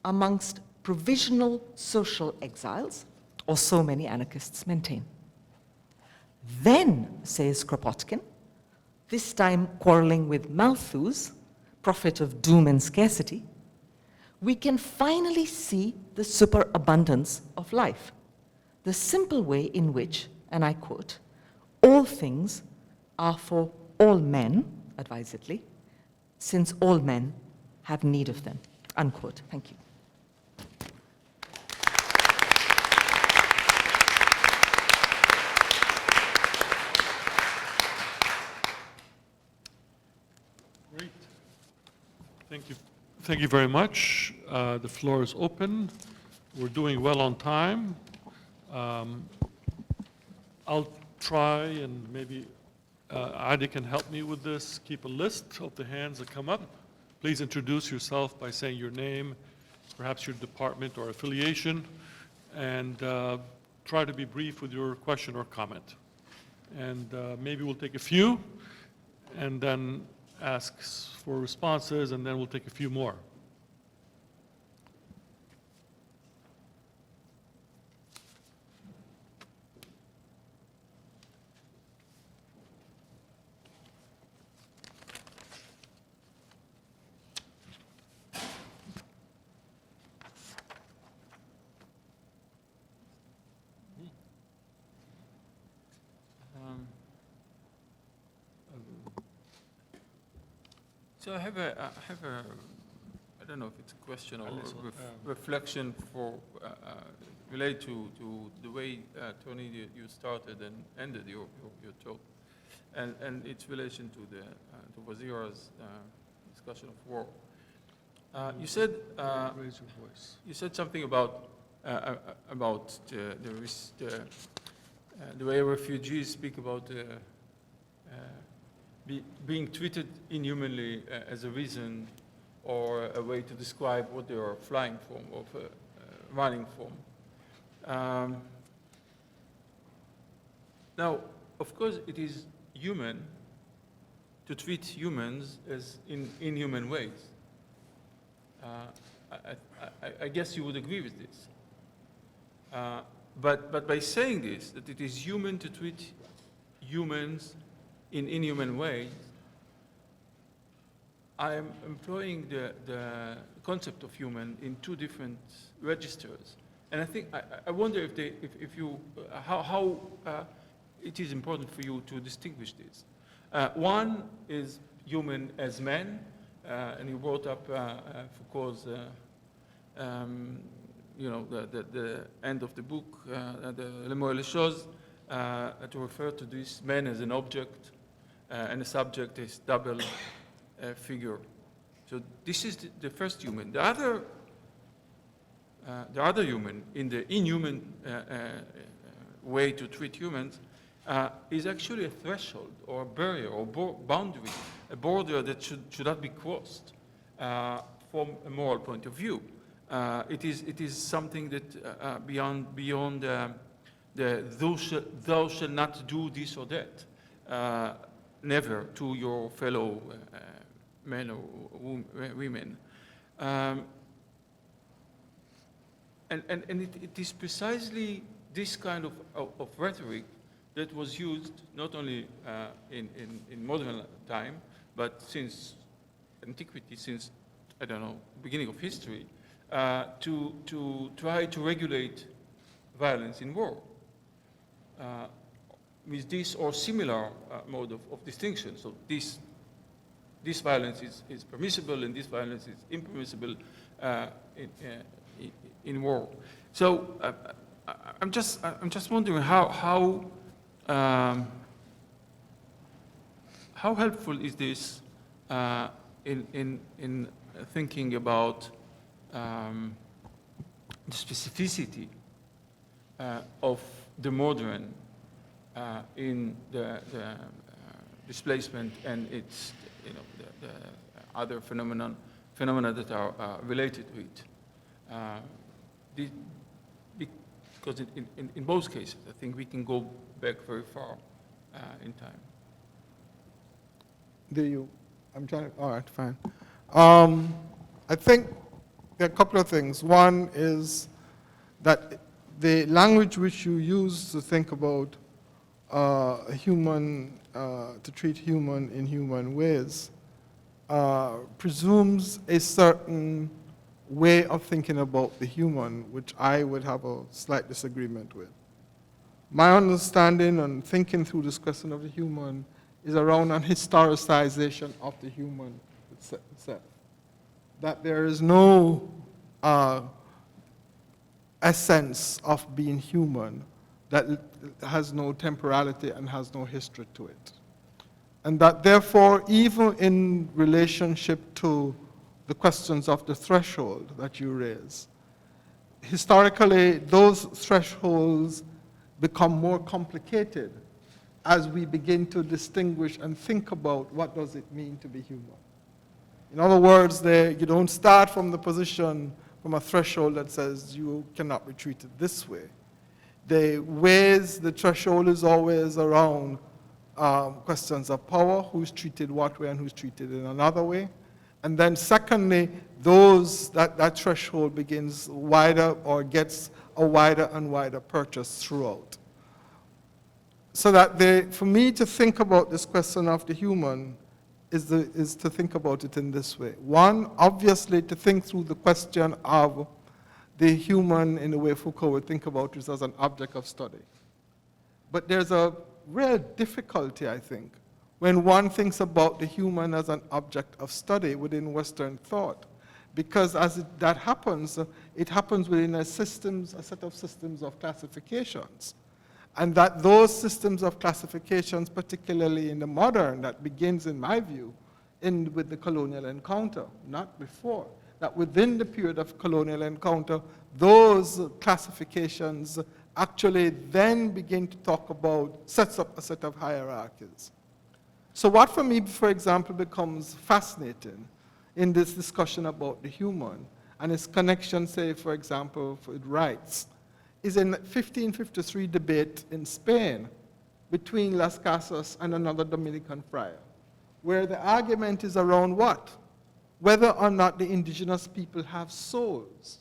amongst provisional social exiles, or so many anarchists maintain. Then, says Kropotkin, this time quarreling with Malthus, prophet of doom and scarcity, we can finally see the superabundance of life, the simple way in which, and I quote, all things are for all men, advisedly, since all men have need of them, unquote. Thank you. Great. Thank you. Thank you very much. The floor is open. We're doing well on time. I'll try, and maybe Adi can help me with this, keep a list of the hands that come up. Please introduce yourself by saying your name, perhaps your department or affiliation, and try to be brief with your question or comment. And maybe we'll take a few, and then ask for responses, and then we'll take a few more. So I have a, I don't know if it's a question or reflection for related to the way, Tony, you started and ended your talk, and its relation to the to Wazira's discussion of war. You said Raise your voice. you said something about the way refugees speak about being treated inhumanly as a reason or a way to describe what they are flying from or running from. Now, of course, it is human to treat humans as in inhuman ways. I guess you would agree with this. But by saying this, that it is human to treat humans in inhuman ways, I am employing the concept of human in two different registers. And I think, I wonder if you, how it is important for you to distinguish this. One is human as man, and you brought up Foucault's, you know, the end of the book, the Le Mot et les Choses, to refer to this man as an object, and the subject is double figure. So this is the first human. The other human, in the inhuman way to treat humans, is actually a threshold or a barrier or boundary, a border that should not be crossed from a moral point of view. It is something that beyond the thou shall not do this or that, never to your fellow men or women. And it is precisely this kind of rhetoric that was used not only in modern time, but since antiquity, since, I don't know, beginning of history, to try to regulate violence in war. With this or similar mode of distinction. So this violence is permissible and this violence is impermissible in war. So I'm just wondering how helpful is this in thinking about the specificity of the modern in the displacement and its, the other phenomena that are related to it. Because in both cases, I think we can go back very far in time. All right, fine. I think there are a couple of things. One is that the language which you use to think about to treat human in human ways presumes a certain way of thinking about the human, which I would have a slight disagreement with. My understanding and thinking through this question of the human is around an historicization of the human itself. That there is no essence of being human that has no temporality and has no history to it. And that therefore, even in relationship to the questions of the threshold that you raise, historically, those thresholds become more complicated as we begin to distinguish and think about what does it mean to be human. In other words, you don't start from the position, from a threshold that says you cannot be treated this way. The ways the threshold is always around questions of power, who's treated what way and who's treated in another way. And then secondly, that threshold begins wider or gets a wider and wider purchase throughout. So that for me to think about this question of the human is to think about it in this way. One, obviously, to think through the question of the human in the way Foucault would think about it as an object of study. But there's a real difficulty, I think, when one thinks about the human as an object of study within Western thought. Because as that happens, it happens within a set of systems of classifications. And that those systems of classifications, particularly in the modern, that begins, in my view, with the colonial encounter, not before, that within the period of colonial encounter, those classifications actually then begin to talk about, sets up a set of hierarchies. So what for me, for example, becomes fascinating in this discussion about the human and its connection, say, for example, with rights, is in 1553 debate in Spain between Las Casas and another Dominican friar, where the argument is around what? Whether or not the indigenous people have souls.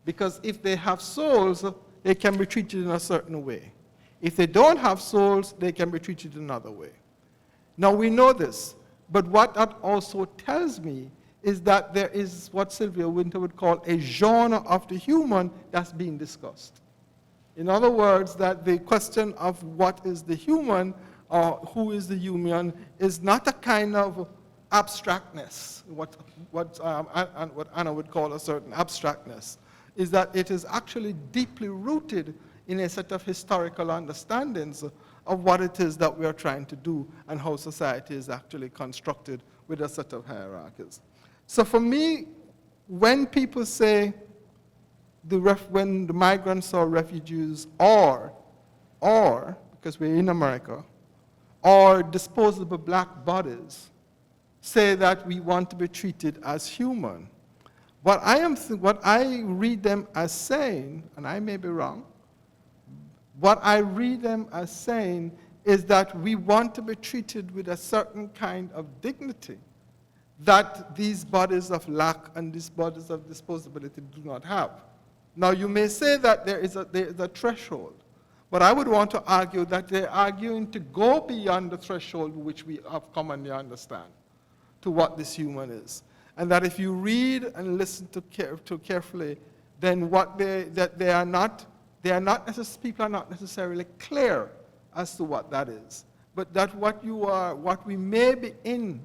Because if they have souls, they can be treated in a certain way. If they don't have souls, they can be treated another way. Now we know this, but what that also tells me is that there is what Sylvia Wynter would call a genre of the human that's being discussed. In other words, that the question of what is the human or who is the human is not a kind of abstractness, what Anna would call a certain abstractness, is that it is actually deeply rooted in a set of historical understandings of what it is that we are trying to do and how society is actually constructed with a set of hierarchies. So for me, when people say when the migrants or refugees or, because we're in America, or disposable black bodies, say that we want to be treated as human, what I read them as saying, and I may be wrong, what I read them as saying is that we want to be treated with a certain kind of dignity that these bodies of lack and these bodies of disposability do not have. Now, you may say that there is a threshold, but I would want to argue that they're arguing to go beyond the threshold which we have commonly understand to what this human is. And that if you read and listen to carefully, then people are not necessarily clear as to what that is. But that what we may be in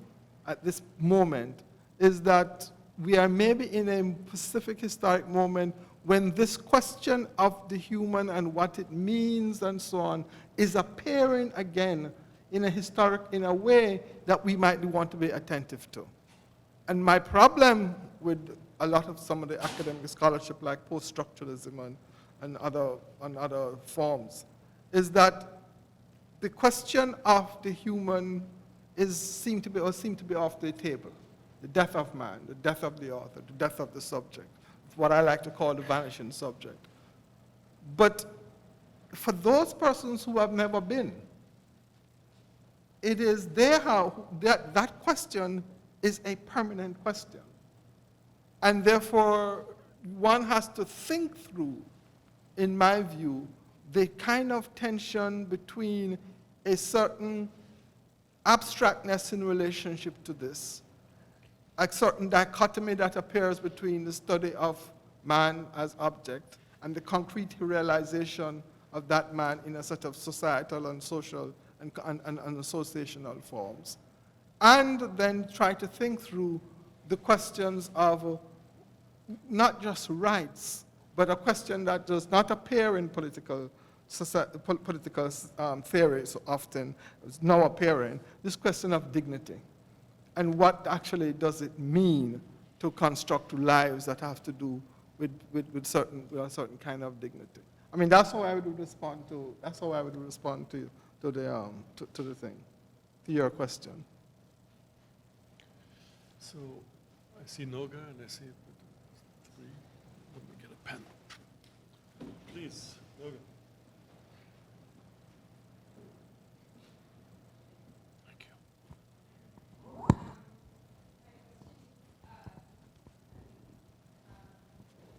at this moment is that we are maybe in a specific historic moment when this question of the human and what it means and so on is appearing again in a way that we might want to be attentive to. And my problem with some of the academic scholarship like post-structuralism and other forms is that the question of the human seem to be off the table. The death of man, the death of the author, the death of the subject. It's what I like to call the vanishing subject. But for those persons who have never been, it is that question is a permanent question. And therefore, one has to think through, in my view, the kind of tension between a certain abstractness in relationship to this, a certain dichotomy that appears between the study of man as object and the concrete realization of that man in a set of societal and social and associational forms. And then try to think through the questions of not just rights, but a question that does not appear in political theory so often, is now appearing, this question of dignity. And what actually does it mean to construct lives that have to do with a certain kind of dignity? I mean, that's how I would respond to the thing, to your question. So I see Noga and I see three. Let me get a pen. Please, Noga. Thank you.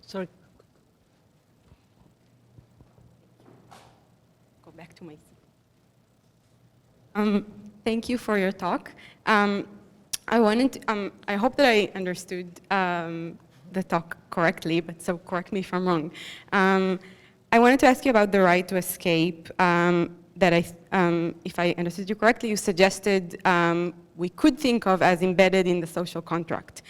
Sorry. Go back to my seat. Thank you for your talk. I hope that I understood the talk correctly, but so correct me if I'm wrong. I wanted to ask you about the right to escape that if I understood you correctly, you suggested we could think of as embedded in the social contract.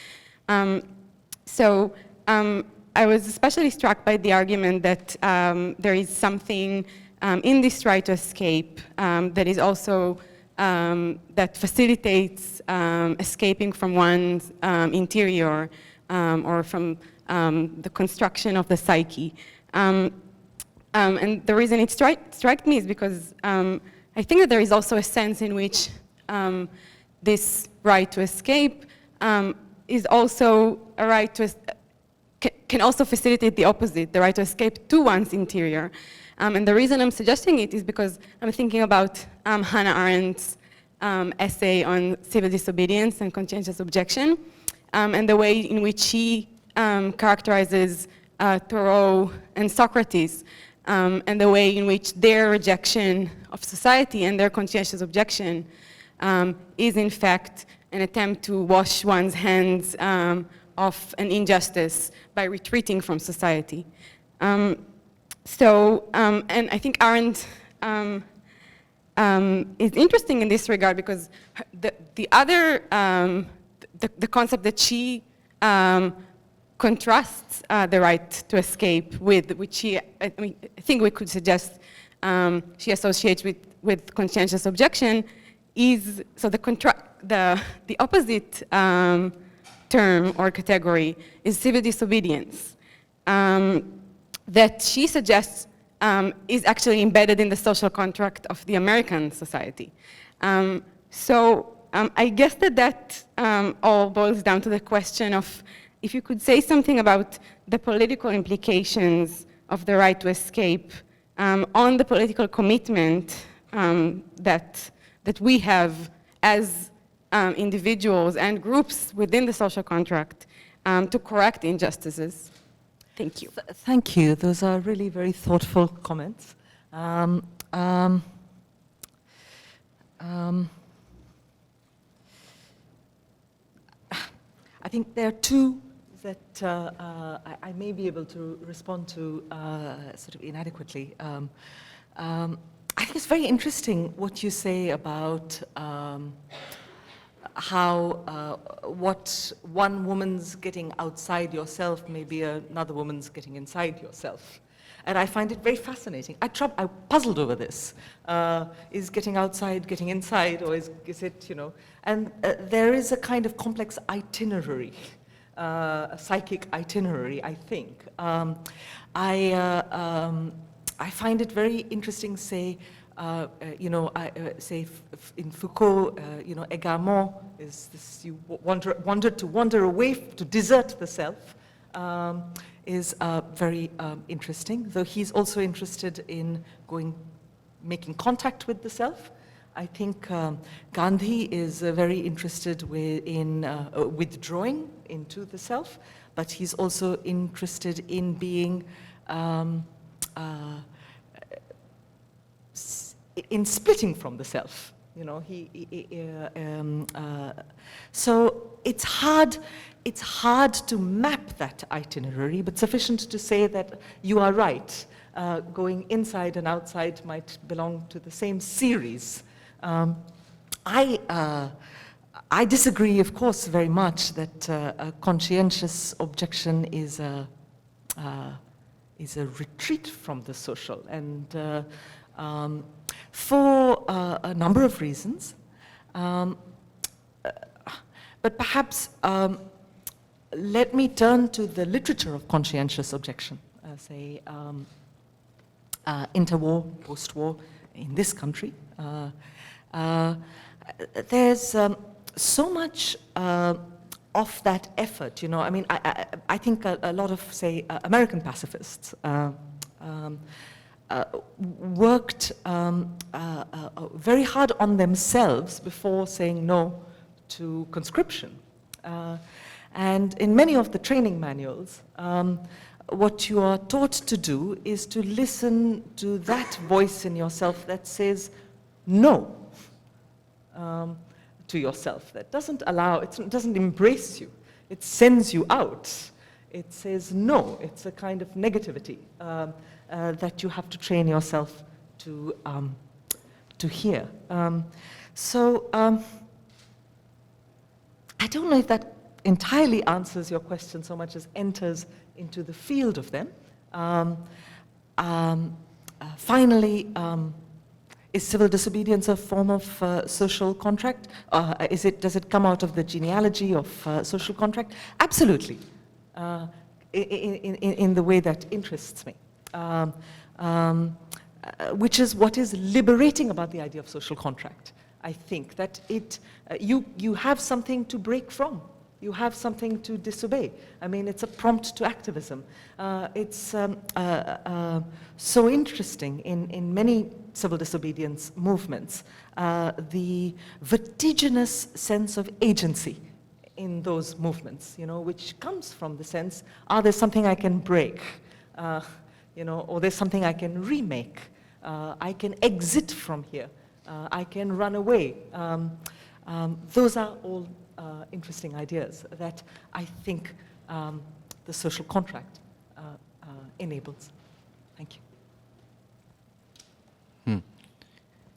I was especially struck by the argument that there is something in this right to escape that is also that facilitates escaping from one's interior or from the construction of the psyche. And the reason it struck me is because I think that there is also a sense in which this right to escape is also a right to can also facilitate the opposite, the right to escape to one's interior. And the reason I'm suggesting it is because I'm thinking about Hannah Arendt's essay on civil disobedience and conscientious objection, and the way in which she characterizes Thoreau and Socrates, and the way in which their rejection of society and their conscientious objection is in fact an attempt to wash one's hands of an injustice by retreating from society. And I think Arendt is interesting in this regard because the other, the concept that she contrasts the right to escape with, which I think we could suggest she associates with conscientious objection, is so the opposite term or category is civil disobedience, that she suggests is actually embedded in the social contract of the American society. I guess that all boils down to the question of if you could say something about the political implications of the right to escape on the political commitment that we have as individuals and groups within the social contract to correct injustices. Thank you. Thank you. Those are really very thoughtful comments. I think there are two that I may be able to respond to sort of inadequately. I think it's very interesting what you say about how what one woman's getting outside yourself may be another woman's getting inside yourself. And I find it very fascinating. I'm puzzled over this. Is getting outside getting inside, or is it, you know? And there is a kind of complex itinerary, a psychic itinerary, I think. I find it very interesting, say, say in Foucault, égarement is this, you wander away, to desert the self, is very interesting, though he's also interested in making contact with the self. I think Gandhi is very interested in withdrawing into the self, but he's also interested in being in splitting from the self, you know. So it's hard to map that itinerary, but sufficient to say that you are right. Going inside and outside might belong to the same series. I disagree, of course, very much that a conscientious objection is a retreat from the social, and for a number of reasons. But perhaps let me turn to the literature of conscientious objection, say interwar, post-war in this country. There's so much of that effort, you know. I mean, I think a lot of, say, American pacifists worked very hard on themselves before saying no to conscription. And in many of the training manuals, what you are taught to do is to listen to that voice in yourself that says no to yourself, that doesn't allow, it doesn't embrace you, it sends you out. It says no, it's a kind of negativity that you have to train yourself to hear. I don't know if that entirely answers your question so much as enters into the field of them. Finally, is civil disobedience a form of social contract? Does it come out of the genealogy of social contract? Absolutely, in the way that interests me. Which is what is liberating about the idea of social contract. I think that you have something to break from. You have something to disobey. I mean, it's a prompt to activism. It's so interesting in many civil disobedience movements, the vertiginous sense of agency in those movements, you know, which comes from the sense, there's something I can break, you know, or there's something I can remake. I can exit from here. I can run away. Those are all interesting ideas that I think the social contract enables. Thank you.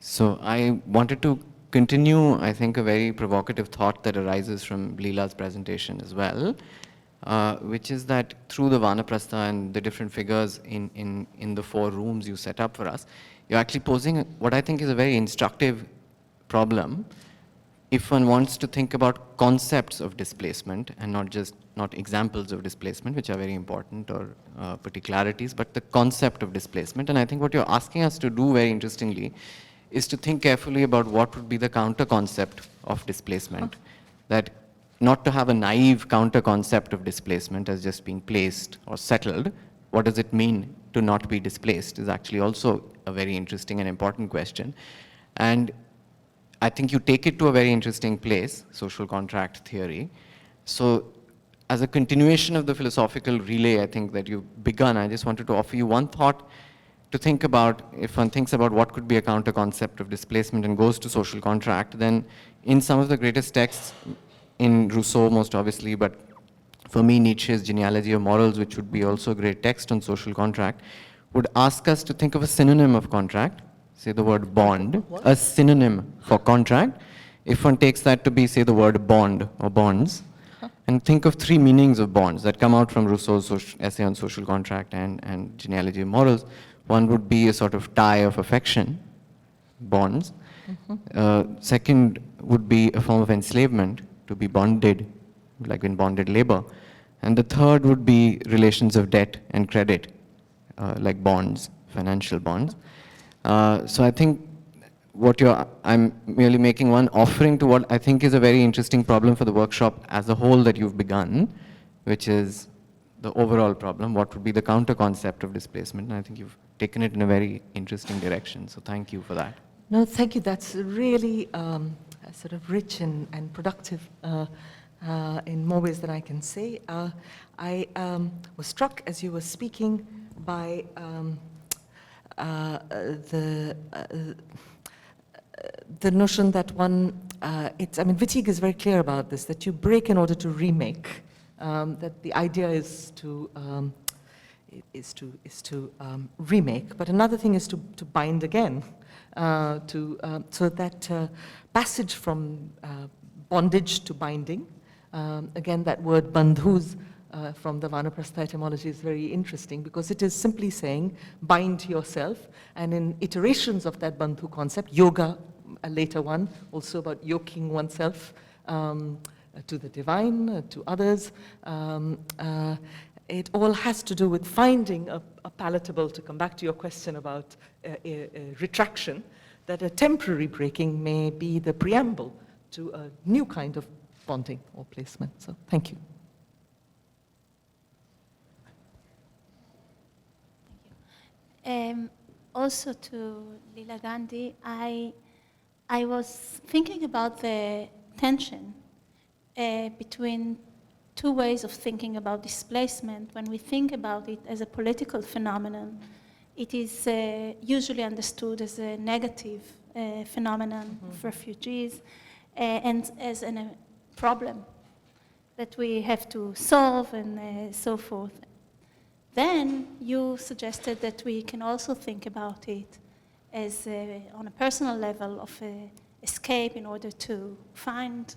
So I wanted to continue, I think, a very provocative thought that arises from Leela's presentation as well, which is that through the Vanaprastha and the different figures in the 4 rooms you set up for us, you're actually posing what I think is a very instructive problem if one wants to think about concepts of displacement and not examples of displacement, which are very important, or particularities, but the concept of displacement. And I think what you're asking us to do very interestingly is to think carefully about what would be the counter concept of displacement. That not to have a naive counter concept of displacement as just being placed or settled. What does it mean to not be displaced is actually also a very interesting and important question. And I think you take it to a very interesting place, social contract theory. So as a continuation of the philosophical relay, I think, that you've begun, I just wanted to offer you one thought to think about. If one thinks about what could be a counter concept of displacement and goes to social contract, then in some of the greatest texts, in Rousseau most obviously, but for me Nietzsche's Genealogy of Morals, which would be also a great text on social contract, would ask us to think of a synonym of contract. Say the word bond, a synonym for contract. If one takes that to be, say, the word bond or bonds, and think of three meanings of bonds that come out from Rousseau's essay on social contract and Genealogy of Morals. One would be a sort of tie of affection, bonds. Second would be a form of enslavement, to be bonded, like in bonded labor. And the third would be relations of debt and credit, like bonds, financial bonds. So I think I'm merely making one offering to what I think is a very interesting problem for the workshop as a whole that you've begun, which is the overall problem. What would be the counter concept of displacement? And I think you've taken it in a very interesting direction. So thank you for that. No, thank you. That's really sort of rich and productive in more ways than I can say. I was struck as you were speaking by the notion that Wittig is very clear about this, that you break in order to remake, that the idea is to remake, but another thing is to bind again, so that passage from bondage to binding, again that word bandhus from the Vanaprastha etymology is very interesting, because it is simply saying bind yourself, and in iterations of that bandhu concept, yoga, a later one, also about yoking oneself to the divine, to others. It all has to do with finding a palatable, to come back to your question about retraction, that a temporary breaking may be the preamble to a new kind of bonding or placement. So thank you. Also to Leela Gandhi, I was thinking about the tension between two ways of thinking about displacement. When we think about it as a political phenomenon, it is usually understood as a negative phenomenon of refugees and as a problem that we have to solve and so forth. Then you suggested that we can also think about it as on a personal level of escape in order to find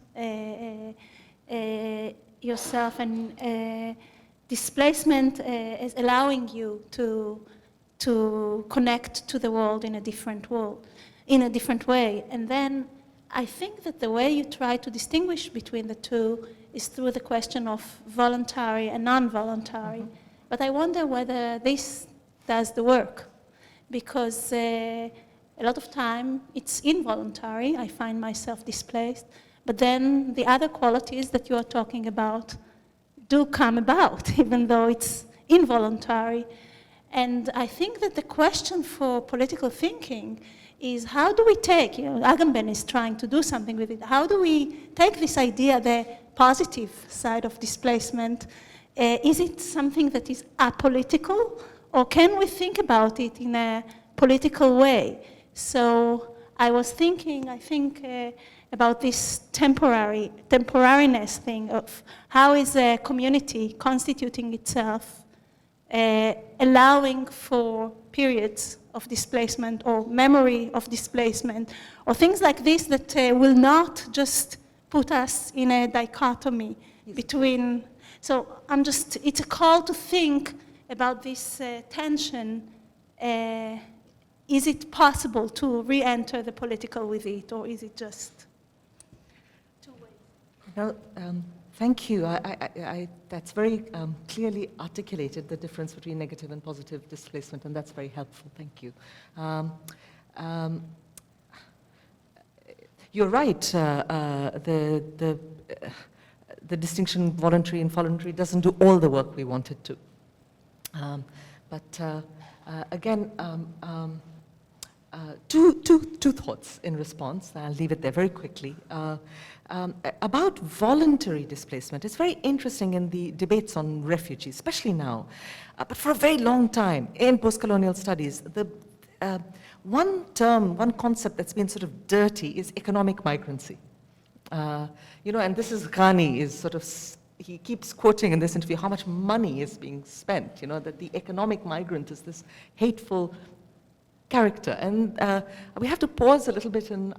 yourself, and displacement is allowing you to connect to the world in a different way. And then I think that the way you try to distinguish between the two is through the question of voluntary and non-voluntary. But I wonder whether this does the work, because a lot of time it's involuntary. I find myself displaced, but then the other qualities that you are talking about do come about, even though it's involuntary. And I think that the question for political thinking is, how do we take, Agamben is trying to do something with it, how do we take this idea, the positive side of displacement? Is it something that is apolitical, or can we think about it in a political way? So I was thinking, I think, about this temporariness thing of how is a community constituting itself, allowing for periods of displacement or memory of displacement, or things like this that will not just put us in a dichotomy between. So it's a call to think about this tension. Is it possible to re-enter the political with it, or is it just? Well, thank you. That's very clearly articulated, the difference between negative and positive displacement, and that's very helpful. Thank you. You're right. The distinction voluntary and voluntary doesn't do all the work we want it to. Again, two thoughts in response. I'll leave it there very quickly. About voluntary displacement, it's very interesting in the debates on refugees, especially now. But for a very long time in post-colonial studies, the one concept that's been sort of dirty is economic migrancy. And this is Ghani is sort of, he keeps quoting in this interview how much money is being spent, that the economic migrant is this hateful character. And we have to pause a little bit and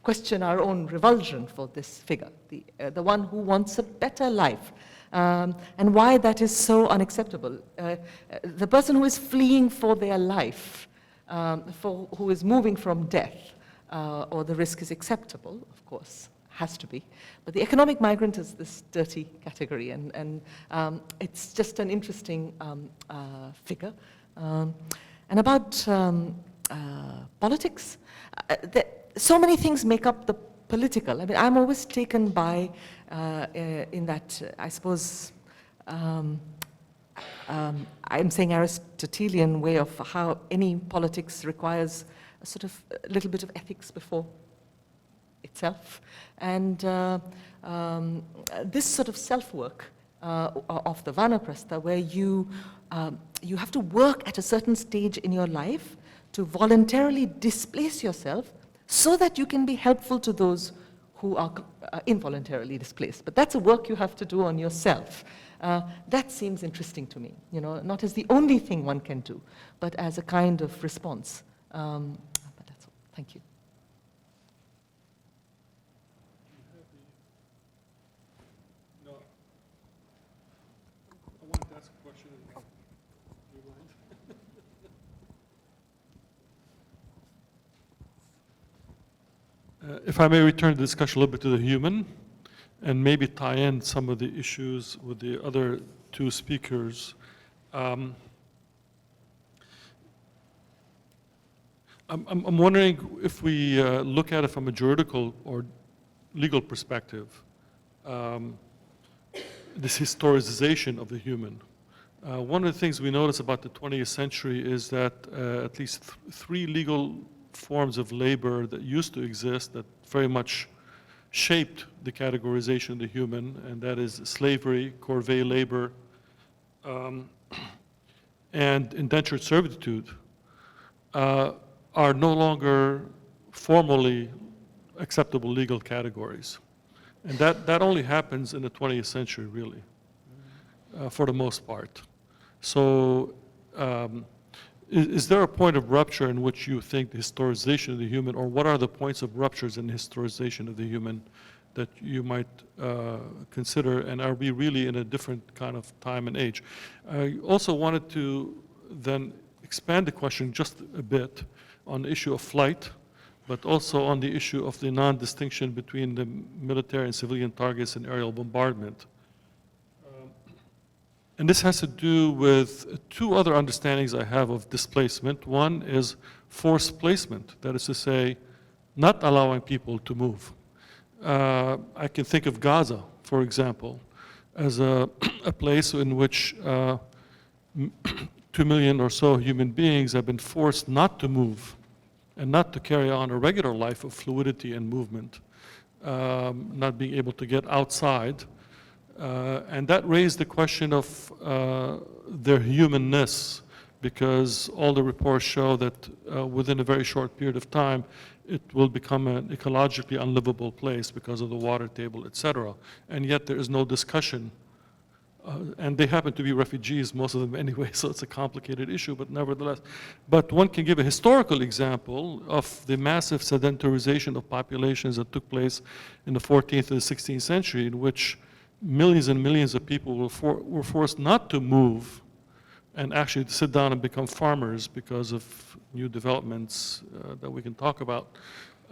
question our own revulsion for this figure, the one who wants a better life, and why that is so unacceptable. The person who is fleeing for their life, who is moving from death, or the risk is acceptable, of course, has to be. But the economic migrant is this dirty category, and it's just an interesting figure. And about politics, so many things make up the political. I mean, I'm always taken by, in that, I suppose, I'm saying Aristotelian way of how any politics requires a sort of a little bit of ethics before itself. And this sort of self-work of the Vanaprastha, where you have to work at a certain stage in your life to voluntarily displace yourself so that you can be helpful to those who are involuntarily displaced. But that's a work you have to do on yourself. That seems interesting to me, not as the only thing one can do, but as a kind of response. But that's all. Thank you. No. I wanted to ask a question. If I may return the discussion a little bit to the human, and maybe tie in some of the issues with the other two speakers. I'm wondering if we look at it from a juridical or legal perspective, this historicization of the human. One of the things we notice about the 20th century is that at least three legal forms of labor that used to exist that very much shaped the categorization of the human, and that is slavery, corvée labor, and indentured servitude, are no longer formally acceptable legal categories. And that only happens in the 20th century, really, for the most part. So is there a point of rupture in which you think the historization of the human, or what are the points of ruptures in the historization of the human that you might consider, and are we really in a different kind of time and age? I also wanted to then expand the question just a bit on the issue of flight, but also on the issue of the non-distinction between the military and civilian targets and aerial bombardment. And this has to do with two other understandings I have of displacement. One is forced placement, that is to say, not allowing people to move. I can think of Gaza, for example, as a place in which 2 million or so human beings have been forced not to move and not to carry on a regular life of fluidity and movement, not being able to get outside. And that raised the question of their humanness, because all the reports show that within a very short period of time, it will become an ecologically unlivable place because of the water table, etc. And yet there is no discussion. And they happen to be refugees, most of them anyway, so it's a complicated issue, but nevertheless. But one can give a historical example of the massive sedentarization of populations that took place in the 14th and the 16th century, in which millions and millions of people were forced not to move and actually to sit down and become farmers because of new developments that we can talk about.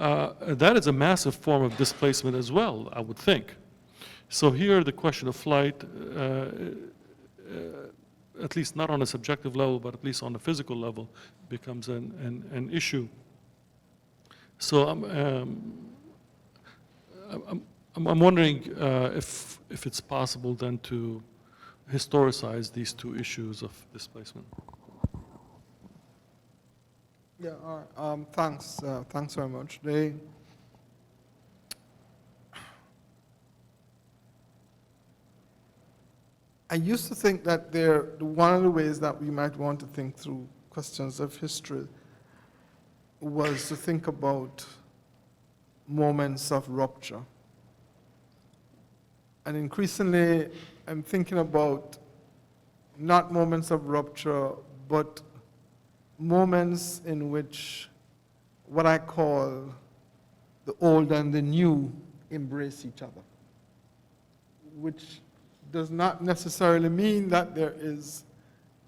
that is a massive form of displacement as well, I would think. So here, the question of flight, at least not on a subjective level, but at least on a physical level, becomes an issue. So I'm wondering if it's possible then to historicize these two issues of displacement. Yeah, all right. Thanks very much. I used to think that one of the ways that we might want to think through questions of history was to think about moments of rupture. And increasingly, I'm thinking about not moments of rupture, but moments in which what I call the old and the new embrace each other, which does not necessarily mean that there is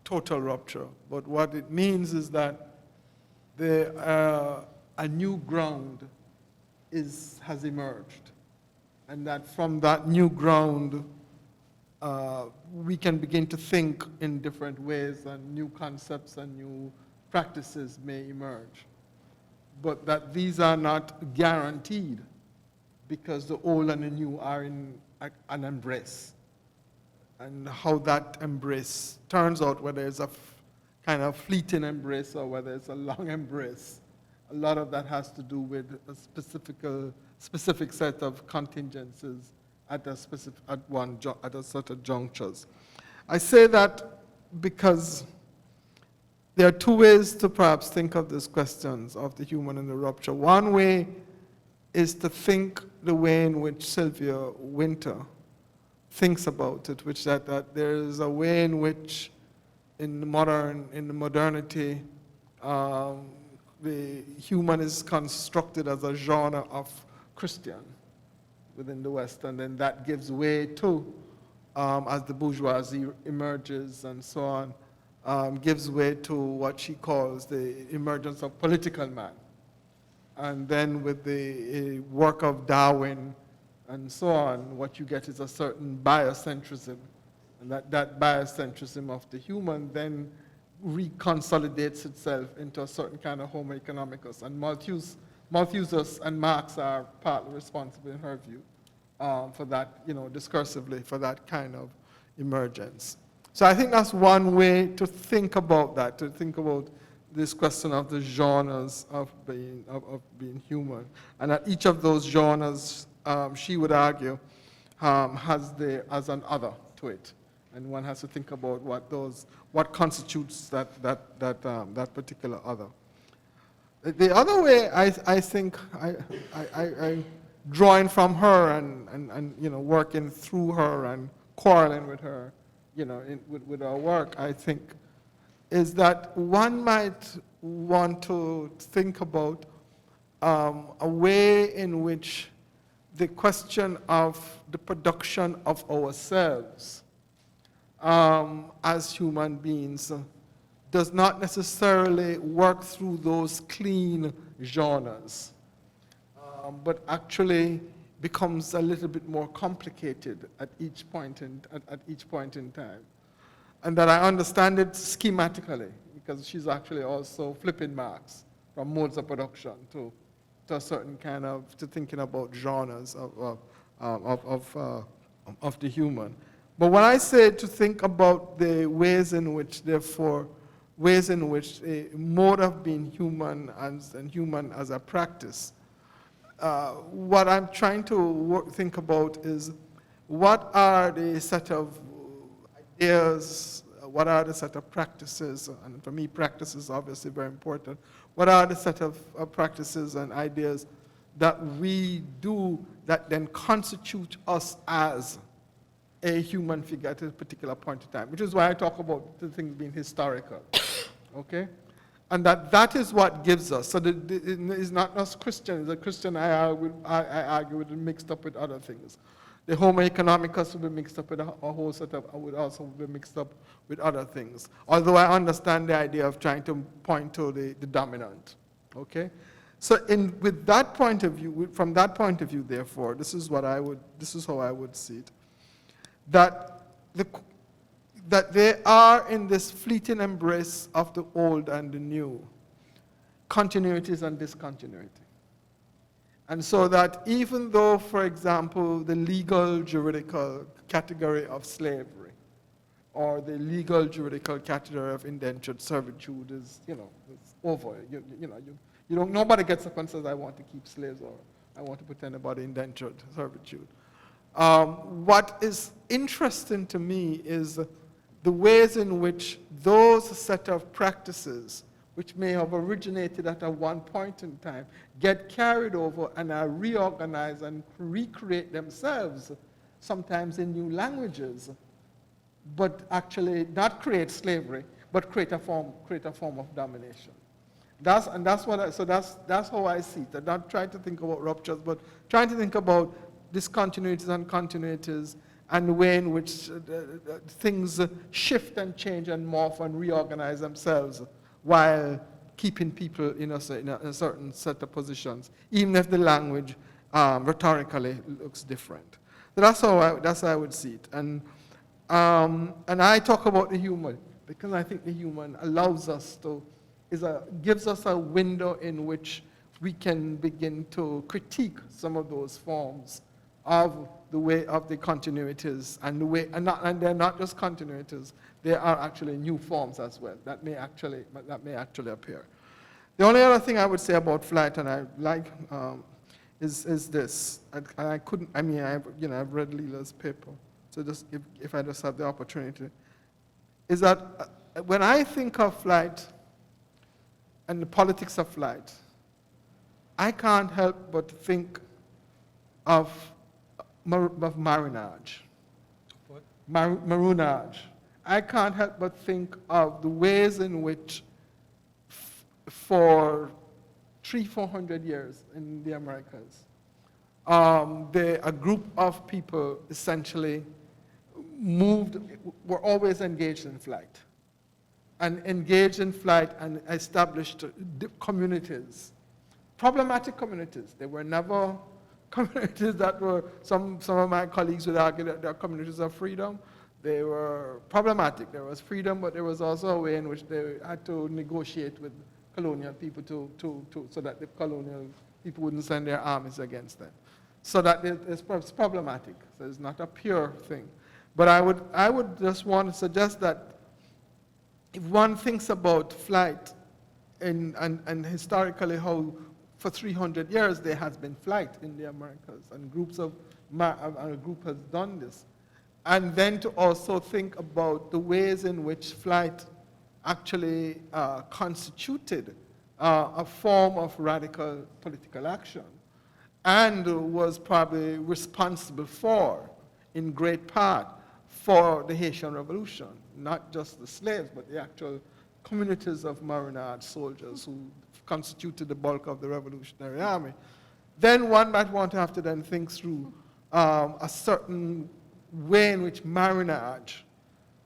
total rupture, but what it means is that a new ground has emerged, and that from that new ground, we can begin to think in different ways, and new concepts and new practices may emerge. But that these are not guaranteed, because the old and the new are in an embrace. And how that embrace turns out, whether it's a kind of fleeting embrace or whether it's a long embrace, a lot of that has to do with a specific set of contingencies at a set of junctures. I say that because there are two ways to perhaps think of these questions of the human and the rupture. One way is to think the way in which Sylvia Winter thinks about it, which that there is a way in which in the modernity, the human is constructed as a genre of Christian within the West, and then that gives way to, as the bourgeoisie emerges and so on, gives way to what she calls the emergence of political man. And then with the work of Darwin and so on, what you get is a certain biocentrism. And that biocentrism of the human then reconsolidates itself into a certain kind of Homo economicus. And Malthus and Marx are partly responsible, in her view, for that, discursively, for that kind of emergence. So I think that's one way to think about that, to think about this question of the genres of being human. And that each of those genres, she would argue, has an other to it. And one has to think about what constitutes that particular other. The other way, I think, I drawing from her and working through her and quarreling with her, with our work, I think, is that one might want to think about a way in which the question of the production of ourselves as human beings does not necessarily work through those clean genres, but actually becomes a little bit more complicated at each point in time. And that I understand it schematically, because she's actually also flipping Marx from modes of production to a certain kind of, to thinking about genres of the human. But when I say to think about the ways in which, therefore, a mode of being human and human as a practice, what I'm trying to think about is what are the set of ideas, what are the set of practices, and for me practice is obviously very important, what are the set of practices and ideas that we do that then constitute us as a human figure at a particular point in time, which is why I talk about the things being historical, okay? And that is what gives us. So it's not us Christians. The Christian, I argue, would be mixed up with other things. The Homo economicus would be mixed up with a whole set of, would also be mixed up with other things. Although I understand the idea of trying to point to the dominant, okay? So with that point of view, from that point of view, therefore, this is how I would see it, that they are in this fleeting embrace of the old and the new, continuities and discontinuity. And so that even though, for example, the legal juridical category of slavery or the legal juridical category of indentured servitude is, it's over. Nobody gets up and says, I want to keep slaves or I want to put anybody indentured servitude. What is interesting to me is the ways in which those set of practices, which may have originated at one point in time, get carried over and are reorganized and recreate themselves, sometimes in new languages, but actually not create slavery, but create a form of domination. That's how I see it. I'm not trying to think about ruptures, but trying to think about discontinuities and continuities and the way in which things shift and change and morph and reorganize themselves while keeping people in a certain set of positions, even if the language rhetorically looks different. So that's how I would see it. And I talk about the human because I think the human allows us to, gives us a window in which we can begin to critique some of those forms of the way of the continuities and the way, and they're not just continuities, they are actually new forms as well that may actually appear. The only other thing I would say about flight, and I like, is this. I've read Leela's paper, so just if I just have the opportunity, is that when I think of flight and the politics of flight, I can't help but think of marinage. What? Maroonage. I can't help but think of the ways in which for 300-400 years in the Americas, a group of people essentially were always engaged in flight. And engaged in flight and established communities, problematic communities. They were never communities that were, some of my colleagues would argue that they're communities of freedom. They were problematic. There was freedom, but there was also a way in which they had to negotiate with colonial people so that the colonial people wouldn't send their armies against them. So that it's problematic. So it's not a pure thing. But I would just want to suggest that if one thinks about flight and historically how for 300 years there has been flight in the Americas and a group has done this. And then to also think about the ways in which flight actually constituted a form of radical political action and was probably responsible for, in great part, for the Haitian Revolution. Not just the slaves, but the actual communities of marinade soldiers who constituted the bulk of the Revolutionary Army. Then one might want to have to then think through a certain way in which marinage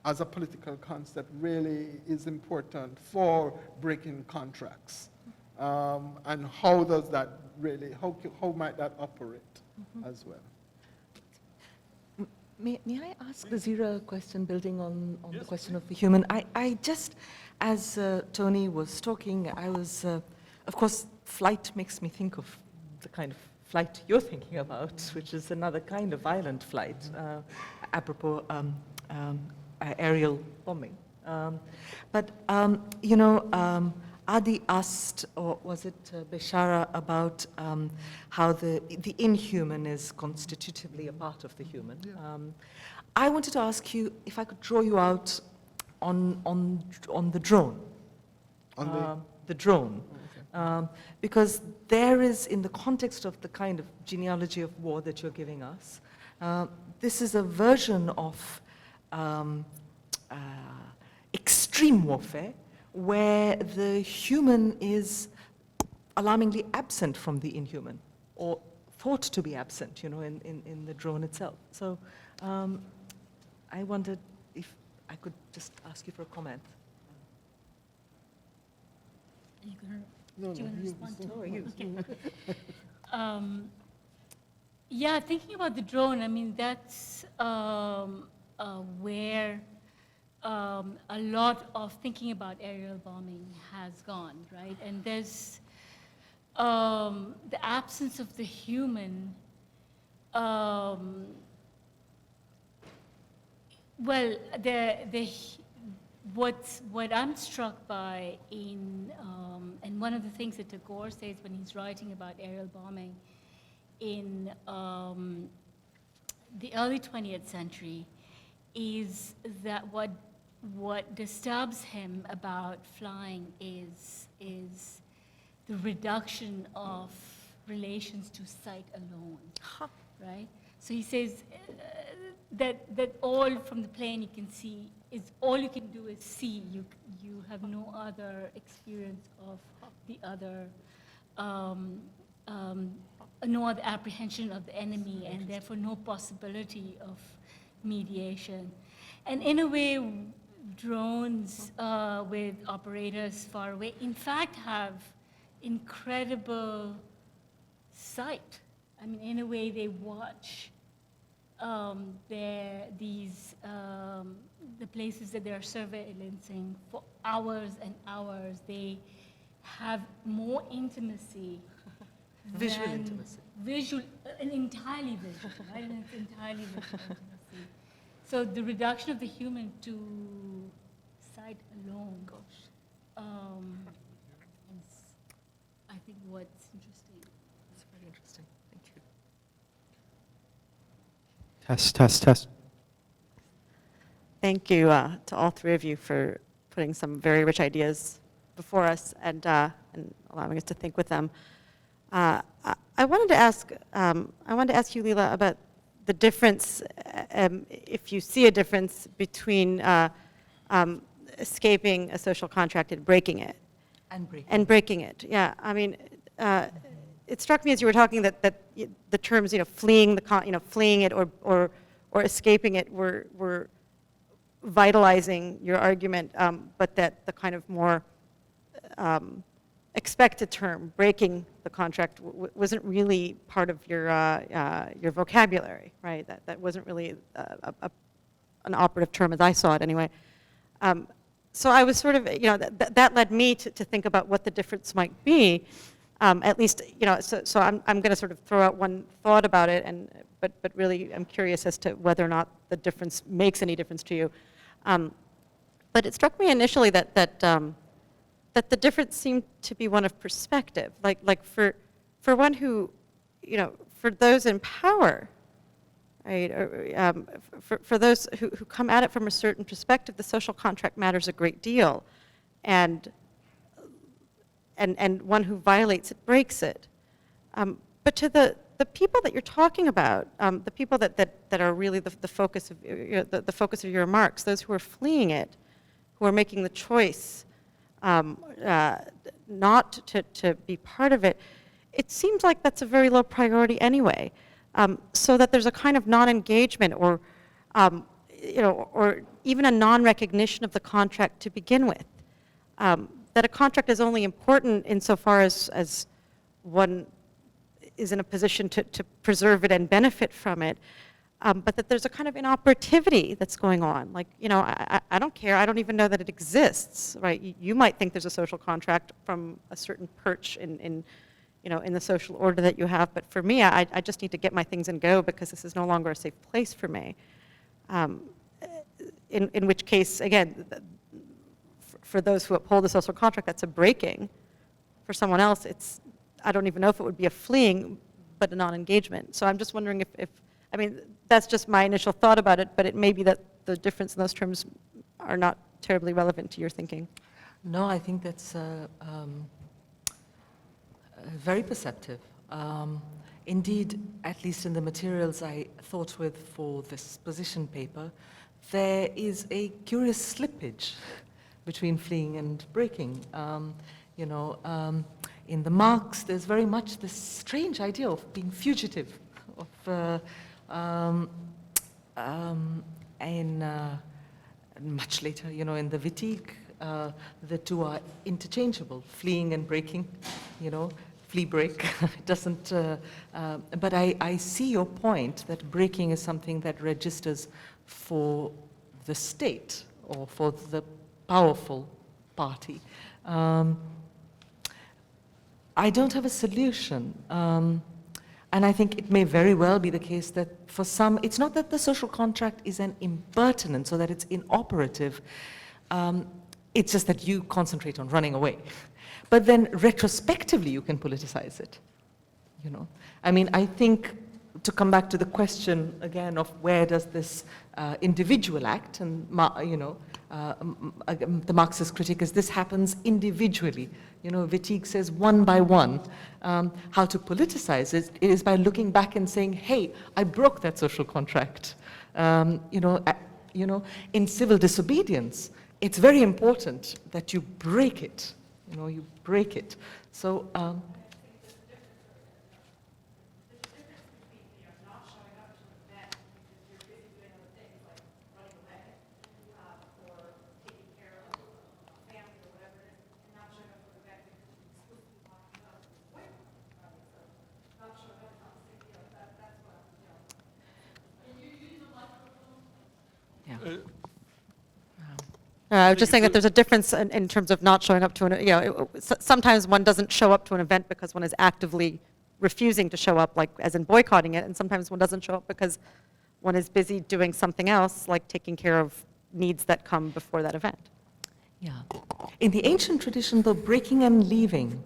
as a political concept really is important for breaking contracts. And how does that really, how might that operate as well? May I ask Nazira a question building on the question of the human? I just, as Tony was talking, I was, of course, flight makes me think of the kind of flight you're thinking about, which is another kind of violent flight, apropos aerial bombing. Adi asked, or was it Beshara, about how the inhuman is constitutively a part of the human. Yeah. I wanted to ask you if I could draw you out on the drone. On the drone. Oh, okay. Because there is, in the context of the kind of genealogy of war that you're giving us, this is a version of extreme warfare where the human is alarmingly absent from the inhuman, or thought to be absent, in the drone itself. So I wondered if I could just ask you for a comment. No, Do you no, want to you- respond to no, Okay. Yeah, thinking about the drone, I mean, that's where a lot of thinking about aerial bombing has gone, right? And there's the absence of the human. Well, what I'm struck by and one of the things that Tagore says when he's writing about aerial bombing in the early 20th century is that what disturbs him about flying is the reduction of relations to sight alone, right? So he says that all from the plane you can see is all you can do is see. You have no other experience of the other, no other apprehension of the enemy, and therefore no possibility of mediation. And in a way, drones with operators far away, in fact, have incredible sight. I mean, in a way, they watch the places that they're surveillancing for hours and hours. They have more intimacy. Visual than- intimacy. Visual, and entirely visual, right? And it's entirely visual intimacy. So the reduction of the human to sight alone, is, I think, what's interesting. That's very interesting. Thank you. Test. Thank you to all three of you for putting some very rich ideas before us and allowing us to think with them. I wanted to ask you, Leela, about the difference, if you see a difference between escaping a social contract and breaking it. And breaking. Yeah. I mean, it struck me as you were talking that the terms, fleeing fleeing it or escaping it were vitalizing your argument, but that the kind of more expected term, breaking the contract, wasn't really part of your vocabulary, right? That wasn't really an operative term as I saw it anyway. So I was sort of, that led me to think about what the difference might be. At least, so I'm going to sort of throw out one thought about it, but really I'm curious as to whether or not the difference makes any difference to you. But it struck me initially that the difference seemed to be one of perspective. Like for one who, for those in power, right? Or, for those who come at it from a certain perspective, the social contract matters a great deal, and one who violates it breaks it. But to the people that you're talking about, the people that are really the focus of the focus of your remarks, those who are fleeing it, who are making the choice not to be part of it, it seems like that's a very low priority anyway. So that there's a kind of non-engagement or even a non-recognition of the contract to begin with. That a contract is only important insofar as one is in a position to preserve it and benefit from it, but that there's a kind of inoperativity that's going on. Like, I don't care, I don't even know that it exists, right? You might think there's a social contract from a certain perch in the social order that you have, but for me, I just need to get my things and go because this is no longer a safe place for me. In which case, again, for those who uphold the social contract, that's a breaking. For someone else, I don't even know if it would be a fleeing, but a non-engagement. So I'm just wondering if I mean, that's just my initial thought about it, but it may be that the difference in those terms are not terribly relevant to your thinking. No, I think that's very perceptive. Indeed, at least in the materials I thought with for this position paper, there is a curious slippage between fleeing and breaking. In the Marx, there's very much this strange idea of being fugitive, of much later, in the Wittig, The two are interchangeable, fleeing and breaking, you know, flee break. It doesn't, but I see your point that breaking is something that registers for the state or for the powerful party. I don't have a solution. And I think it may very well be the case that for some, it's not that the social contract is an impertinence or that it's inoperative. It's just that you concentrate on running away. But then retrospectively, you can politicize it. You know, I mean, I think to come back to the question again of where does this individual act, and you know, the Marxist critic is this happens individually. You know, Wittig says one by one. How to politicize it is by looking back and saying, hey, I broke that social contract. You know, in civil disobedience, it's very important that you break it. You know, you break it. So. I was just saying that there's a difference in terms of not showing up to an, you know, sometimes one doesn't show up to an event because one is actively refusing to show up, like as in boycotting it, and sometimes one doesn't show up because one is busy doing something else, like taking care of needs that come before that event. Yeah. In the ancient tradition, though, breaking and leaving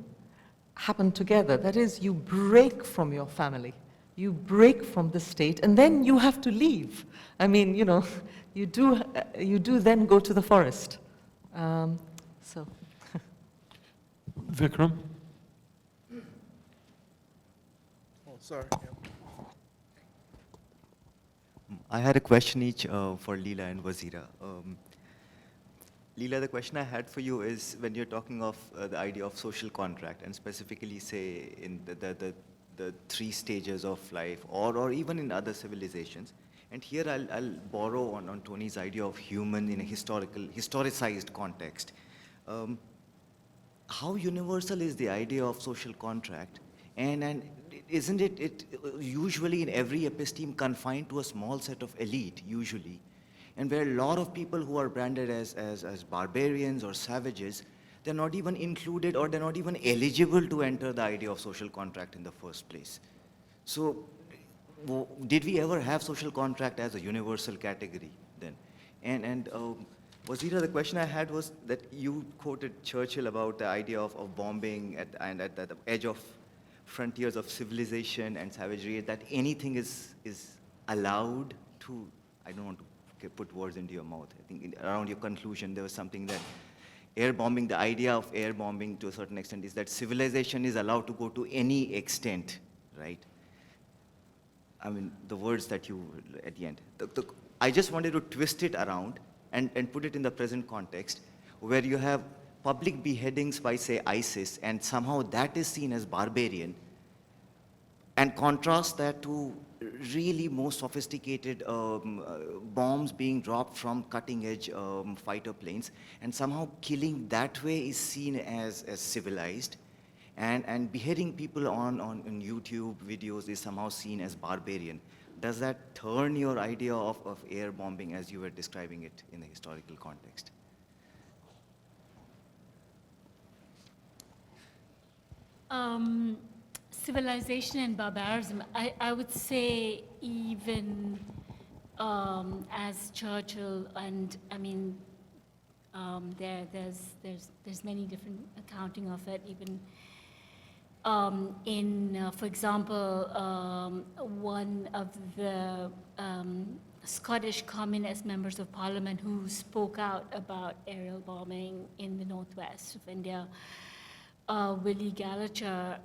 happen together. That is, you break from your family, you break from the state, and then you have to leave. I mean, you know, you do then go to the forest. So. Vikram? Oh, sorry. I had a question each for Leela and Wazira. Leela, the question I had for you is when you're talking of the idea of social contract, and specifically say in the three stages of life, or even in other civilizations, and here I'll borrow on Tony's idea of human in a historicized context. How universal is the idea of social contract? And isn't it usually in every episteme confined to a small set of elite, usually? And where a lot of people who are branded as barbarians or savages, they're not even included or they're not even eligible to enter the idea of social contract in the first place. So did we ever have social contract as a universal category then? And Wazira, the question I had was that you quoted Churchill about the idea of bombing at the edge of frontiers of civilization and savagery, that anything is allowed to, I don't want to put words into your mouth. I think around your conclusion, there was something that air bombing, the idea of air bombing to a certain extent is that civilization is allowed to go to any extent, right? I mean, the words that you, at the end. I just wanted to twist it around and put it in the present context, where you have public beheadings by, say, ISIS, and somehow that is seen as barbarian, and contrast that to really more sophisticated bombs being dropped from cutting-edge fighter planes, and somehow killing that way is seen as civilized, and beheading people on YouTube videos is somehow seen as barbarian. Does that turn your idea of air bombing as you were describing it in the historical context? Civilization and barbarism, I would say even as Churchill, and I mean, there's many different accounting of it, even for example, one of the Scottish communist members of parliament who spoke out about aerial bombing in the northwest of India, Willie Gallacher,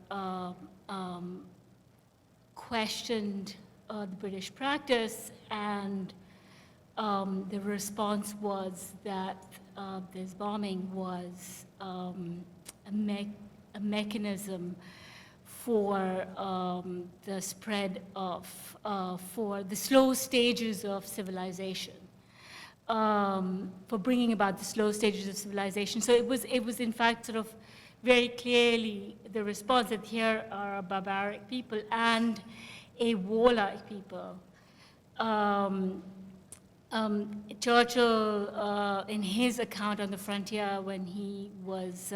questioned the British practice, and the response was that this bombing was a mechanism for the spread of, for the slow stages of civilization. for bringing about the slow stages of civilization. So it was in fact sort of very clearly the response that here are a barbaric people and a warlike people. Churchill, in his account on the frontier when he was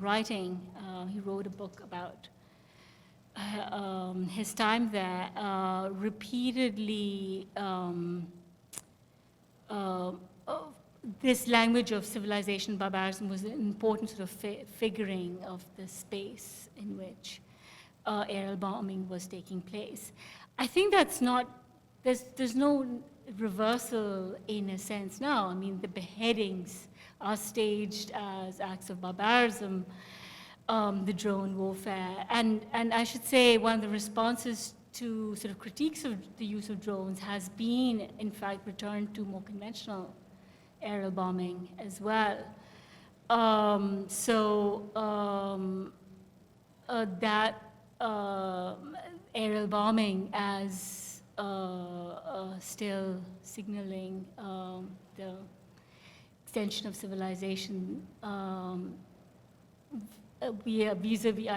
writing, he wrote a book about his time there, repeatedly this language of civilization, barbarism was an important sort of figuring of the space in which aerial bombing was taking place. I think that's not, there's no reversal in a sense now. I mean, the beheadings are staged as acts of barbarism, the drone warfare. And I should say one of the responses to sort of critiques of the use of drones has been, in fact, returned to more conventional aerial bombing as well. That aerial bombing as still signaling the extension of civilization vis-a-vis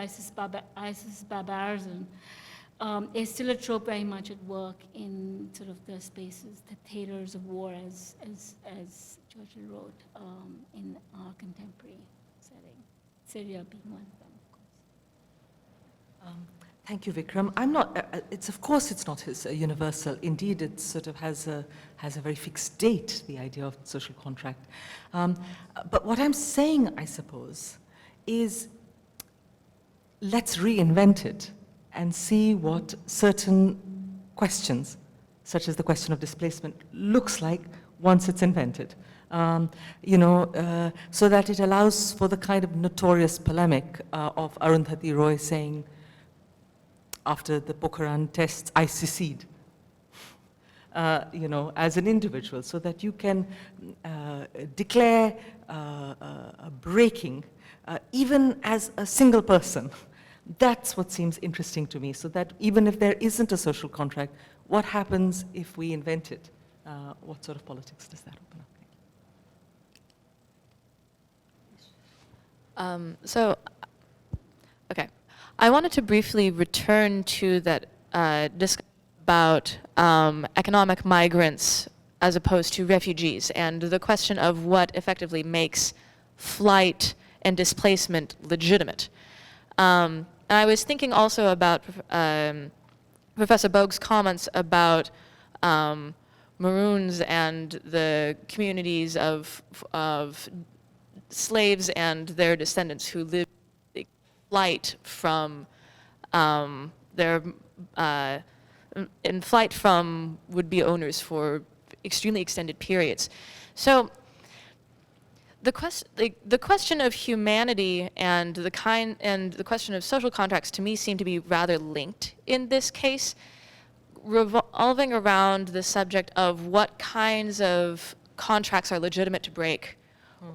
ISIS barbarism is still a trope very much at work in sort of the spaces, the theaters of war, as Churchill wrote, in our contemporary setting. Syria being one of them, of course. Thank you, Vikram. I'm not. Of course, it's not universal. Indeed, it sort of has a very fixed date. The idea of social contract. But what I'm saying, I suppose, is let's reinvent it and see what certain questions, such as the question of displacement, looks like once it's invented. So that it allows for the kind of notorious polemic of Arundhati Roy saying, after the Pokhran tests, I secede, as an individual, so that you can declare a breaking, even as a single person. That's what seems interesting to me, so that even if there isn't a social contract, what happens if we invent it? What sort of politics does that open up? Okay. I wanted to briefly return to that discussion about economic migrants as opposed to refugees, and the question of what effectively makes flight and displacement legitimate. And I was thinking also about Professor Bogue's comments about Maroons and the communities of slaves and their descendants who lived in flight from would-be owners for extremely extended periods. So the question of humanity and the question of social contracts to me seem to be rather linked in this case, revolving around the subject of what kinds of contracts are legitimate to break,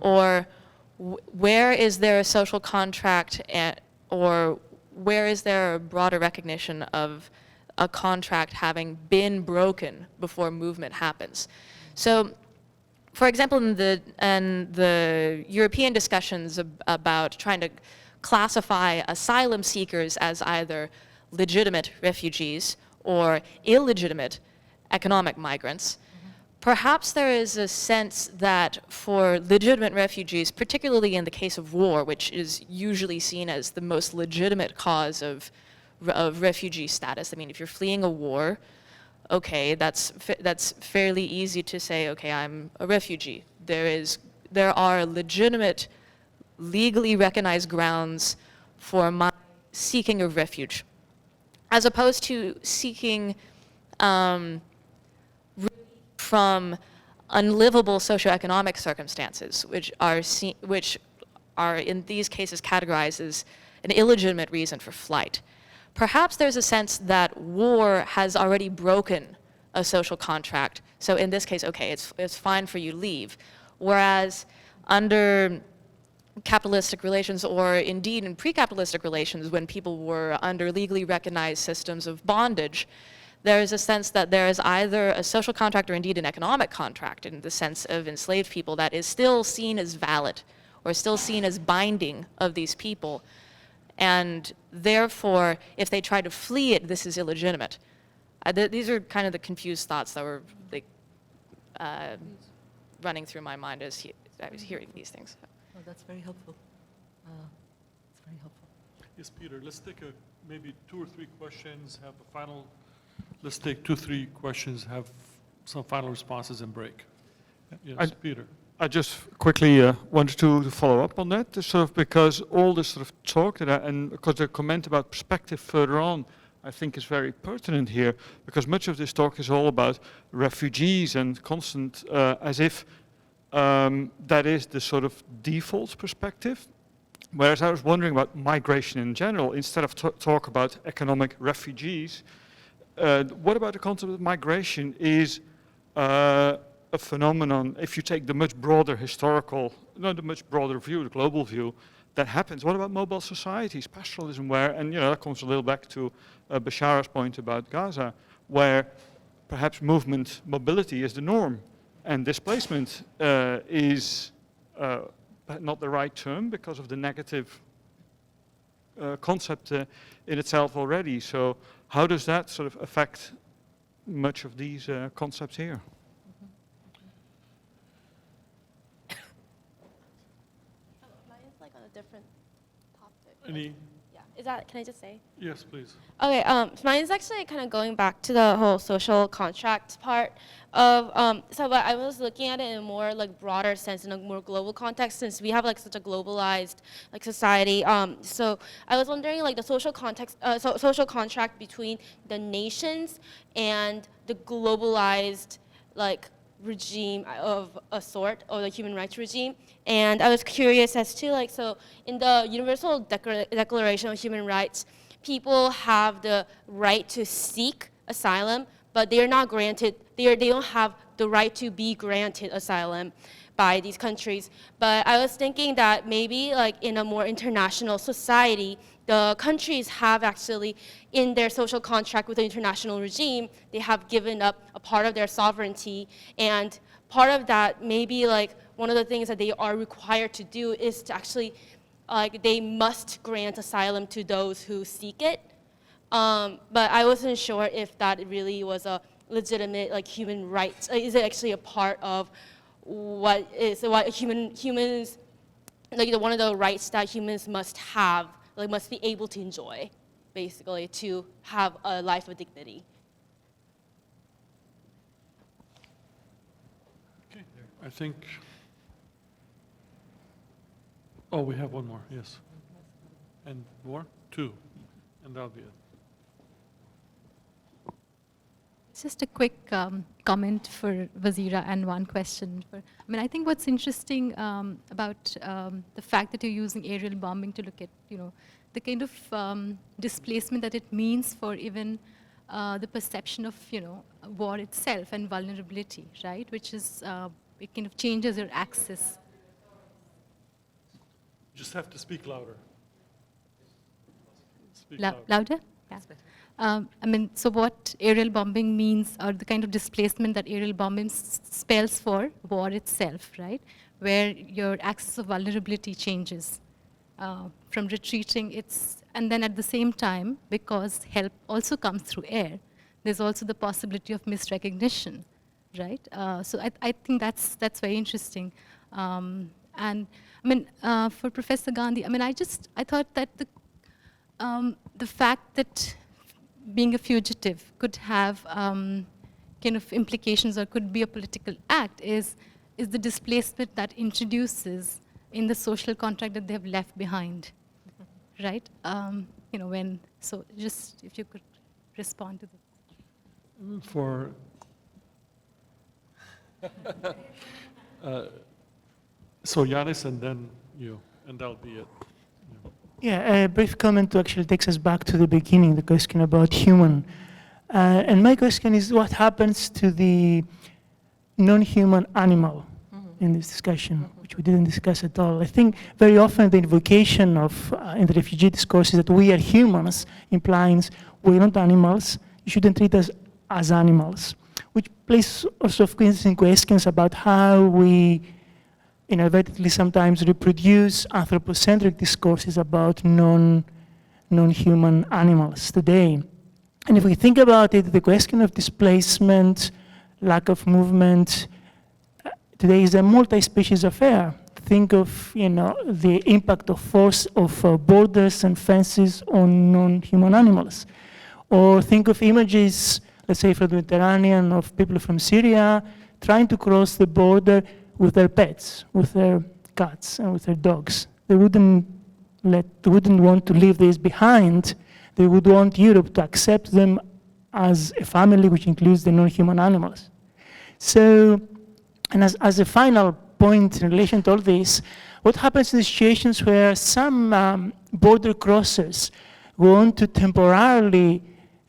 or where is there a social contract, or where is there a broader recognition of a contract having been broken before movement happens. So, for example, in the European discussions about trying to classify asylum seekers as either legitimate refugees or illegitimate economic migrants, perhaps there is a sense that for legitimate refugees, particularly in the case of war, which is usually seen as the most legitimate cause of refugee status. I mean, if you're fleeing a war, okay, that's fairly easy to say, okay, I'm a refugee. There are legitimate, legally recognized grounds for my seeking of refuge, as opposed to seeking from unlivable socioeconomic circumstances, which are in these cases categorized as an illegitimate reason for flight. Perhaps there's a sense that war has already broken a social contract. So in this case, okay, it's fine for you to leave. Whereas under capitalistic relations, or indeed in pre-capitalistic relations, when people were under legally recognized systems of bondage, there is a sense that there is either a social contract or indeed an economic contract in the sense of enslaved people that is still seen as valid or still seen as binding of these people. And therefore, if they try to flee it, this is illegitimate. These are kind of the confused thoughts that were like, running through my mind as I was hearing these things. Oh, that's very helpful. It's very helpful. Yes, Peter, let's take maybe 2 or 3 questions, have a final, let's take 2 or 3 questions, have some final responses and break. Yes, Peter. I just quickly wanted to follow up on that, sort of because all this sort of talk that and because the comment about perspective further on, I think is very pertinent here, because much of this talk is all about refugees and constant, as if that is the sort of default perspective. Whereas I was wondering about migration in general, instead of talk about economic refugees, what about the concept of migration is a phenomenon, if you take the much broader historical, no, the much broader view, the global view, that happens. What about mobile societies, pastoralism, where, and that comes a little back to Bashara's point about Gaza, where perhaps mobility is the norm, and displacement is not the right term because of the negative concept in itself already. So how does that sort of affect much of these concepts here? Different topic. Any? Yeah. Can I just say? Yes, please. Okay. So mine is actually kind of going back to the whole social contract part of. But I was looking at it in a more like broader sense, in a more global context, since we have like such a globalized like society. So I was wondering like the social context, social contract between the nations and the globalized like regime of a sort, or the human rights regime. And I was curious as to like, so in the Universal Declaration of Human Rights, people have the right to seek asylum, but they are not granted, they don't have the right to be granted asylum by these countries. But I was thinking that maybe like in a more international society, the countries have actually, in their social contract with the international regime, they have given up a part of their sovereignty. And part of that, maybe like one of the things that they are required to do is to actually, like they must grant asylum to those who seek it. But I wasn't sure if that really was a legitimate like human rights. Is it actually a part of what humans, like one of the rights that humans must have, like must be able to enjoy, basically, to have a life of dignity. Okay, I think, oh, we have one more, yes. And more? 2, and that'll be it. Just a quick comment for Wazira and one question. I think what's interesting about the fact that you're using aerial bombing to look at, the kind of displacement that it means for even the perception of, war itself and vulnerability, right? Which is, it kind of changes your access. You just have to speak louder. Speak Louder? Yeah. So what aerial bombing means, or the kind of displacement that aerial bombing spells for war itself, right? Where your access of vulnerability changes from retreating. And then at the same time, because help also comes through air, there's also the possibility of misrecognition, right? So I think that's very interesting. And for Professor Gandhi, I thought that the fact that being a fugitive could have kind of implications or could be a political act is the displacement that introduces in the social contract that they have left behind, right? So just if you could respond to that. For so Yanis and then you, and that'll be it. Yeah, a brief comment actually takes us back to the beginning, the question about human. And my question is, what happens to the non-human animal in this discussion, which we didn't discuss at all? I think very often the invocation of, in the refugee discourse is that we are humans, implies we're not animals, you shouldn't treat us as animals, which places also interesting questions about how we inadvertently sometimes reproduce anthropocentric discourses about non-human animals today. And if we think about it, the question of displacement, lack of movement, today is a multi-species affair. Think of the impact of force of borders and fences on non-human animals. Or think of images, let's say from the Mediterranean, of people from Syria trying to cross the border with their pets, with their cats and with their dogs. They wouldn't want to leave these behind. They would want Europe to accept them as a family which includes the non-human animals. So, and as a final point in relation to all this, what happens in situations where some border crossers want to temporarily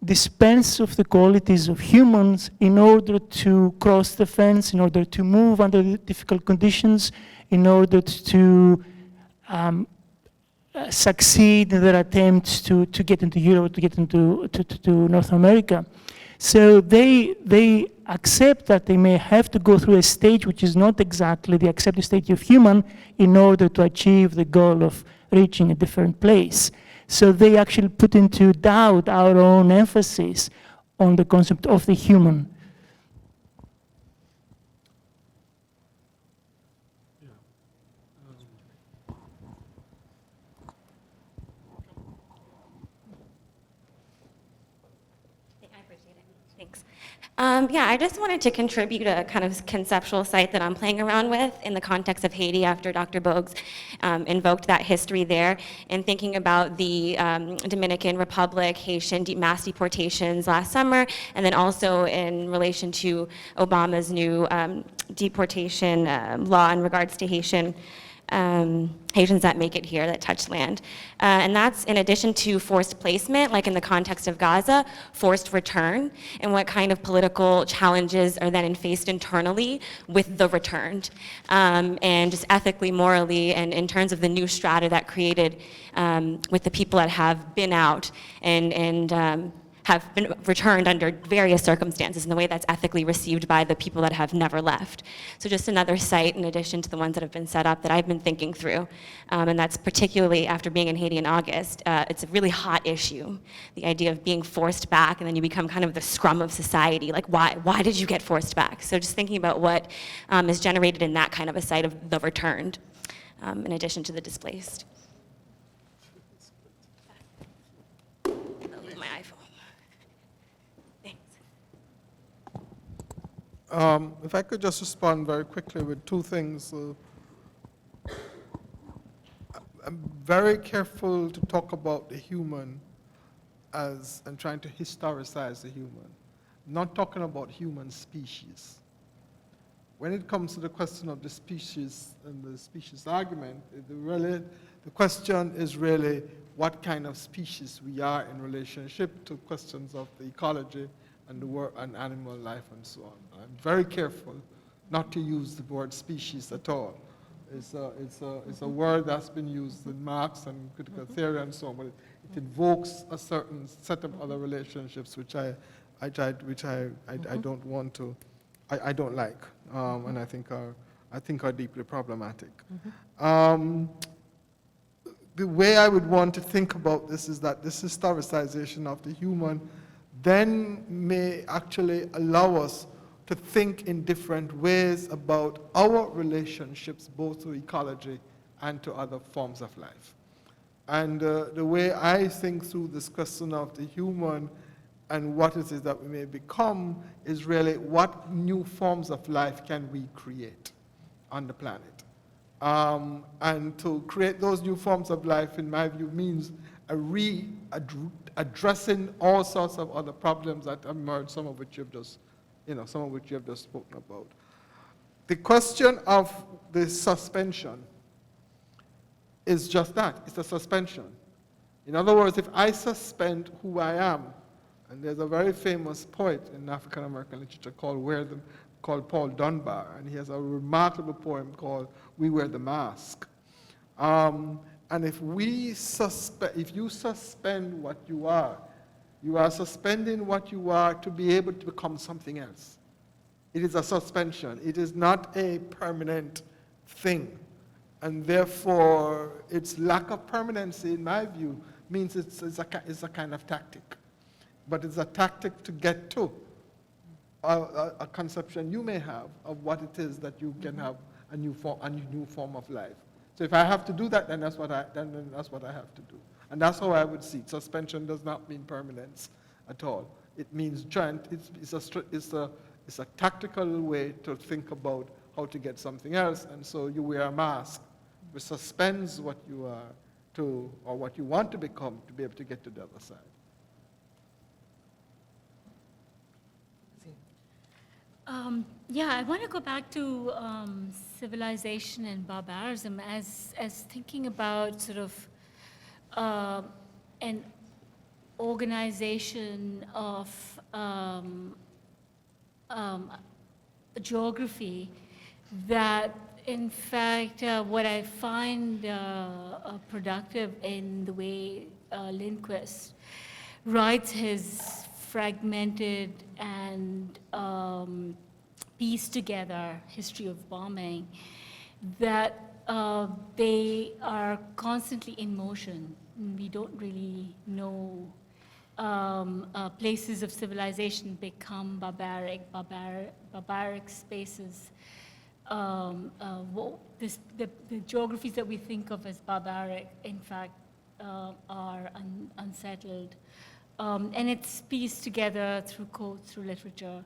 dispense of the qualities of humans in order to cross the fence, in order to move under difficult conditions, in order to succeed in their attempts to get into Europe, to get into North America. So they accept that they may have to go through a stage which is not exactly the accepted stage of human in order to achieve the goal of reaching a different place. So they actually put into doubt our own emphasis on the concept of the human. Yeah, I just wanted to contribute a kind of conceptual site that I'm playing around with in the context of Haiti after Dr. Bogues invoked that history there, and thinking about the Dominican Republic, Haitian mass deportations last summer, and then also in relation to Obama's new deportation law in regards to Haitians that make it here, that touch land. And that's in addition to forced placement, like in the context of Gaza, forced return, and what kind of political challenges are then faced internally with the returned. And just ethically, morally, and in terms of the new strata that created with the people that have been out and have been returned under various circumstances in the way that's ethically received by the people that have never left. So just another site in addition to the ones that have been set up that I've been thinking through. And that's particularly after being in Haiti in August. It's a really hot issue, the idea of being forced back and then you become kind of the scrum of society. Like why did you get forced back? So just thinking about what is generated in that kind of a site of the returned, in addition to the displaced. My iPhone. If I could just respond very quickly with two things. I'm very careful to talk about the human and trying to historicize the human. I'm not talking about human species. When it comes to the question of the species and the species argument, the question is really what kind of species we are in relationship to questions of the ecology and the world and animal life and so on. I'm very careful not to use the word species at all. It's a word that's been used in Marx and critical theory and so on, but it invokes a certain set of other relationships which I don't want to, I don't like, and I think are deeply problematic. The way I would want to think about this is that this historicization of the human then may actually allow us to think in different ways about our relationships both to ecology and to other forms of life. And the way I think through this question of the human and what it is that we may become is really what new forms of life can we create on the planet. And to create those new forms of life, in my view, means addressing all sorts of other problems that emerge, some of which you have just spoken about. The question of the suspension is just that, it's a suspension. In other words, if I suspend who I am, and there's a very famous poet in African American literature called Paul Dunbar, and he has a remarkable poem called We Wear the Mask. And if you suspend what you are, You are suspending what you are to be able to become something else. It is a suspension. It is not a permanent thing. And therefore, its lack of permanency, in my view, means it's a kind of tactic. But it's a tactic to get to a conception you may have of what it is that you can have a new form of life. So if I have to do that, then that's what I have to do. And that's how I would see it. Suspension does not mean permanence at all. It means it's a tactical way to think about how to get something else. And so you wear a mask which suspends what you are to, or what you want to become, to be able to get to the other side. Yeah, I want to go back to civilization and barbarism as thinking about sort of an organization of geography that, in fact, what I find productive in the way Lindquist writes his fragmented and pieced together history of bombing, that they are constantly in motion. We don't really know. Places of civilization become barbaric spaces. The geographies that we think of as barbaric, in fact, are unsettled. And it's pieced together through quotes, through literature,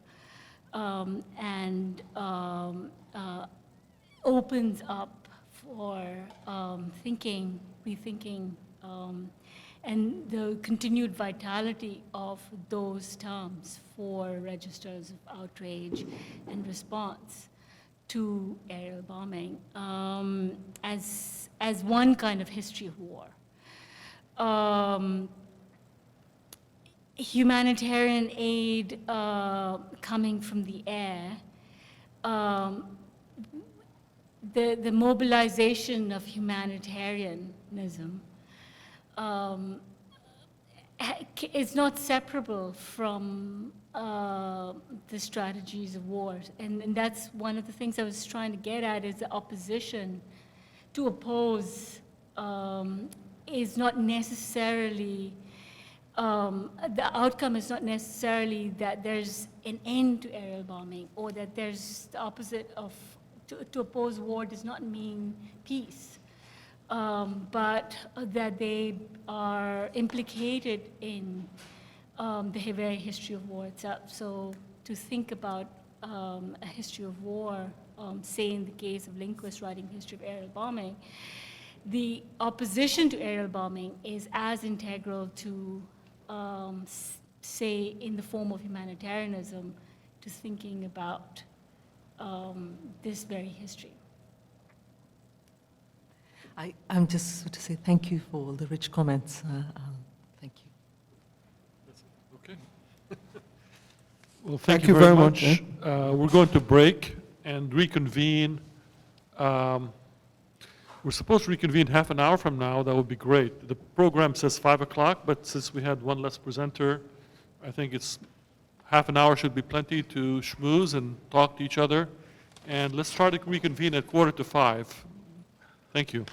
and opens up for thinking, rethinking, and the continued vitality of those terms for registers of outrage and response to aerial bombing as one kind of history of war. Humanitarian aid coming from the air, the mobilization of humanitarianism is not separable from the strategies of war. And that's one of the things I was trying to get at, is the opposition to oppose is not necessarily, the outcome is not necessarily that there's an end to aerial bombing, or that there's the opposite of, to oppose war does not mean peace. But that they are implicated in the very history of war itself. So to think about a history of war, say in the case of Lindquist writing History of Aerial Bombing, the opposition to aerial bombing is as integral to, say, in the form of humanitarianism, to thinking about this very history. I'm just to say thank you for all the rich comments. Thank you. Okay. Well, thank you very much. We're going to break and reconvene. We're supposed to reconvene half an hour from now. That would be great. The program says 5 o'clock, but since we had one less presenter, I think it's half an hour should be plenty to schmooze and talk to each other. And let's try to reconvene at 4:45. Thank you.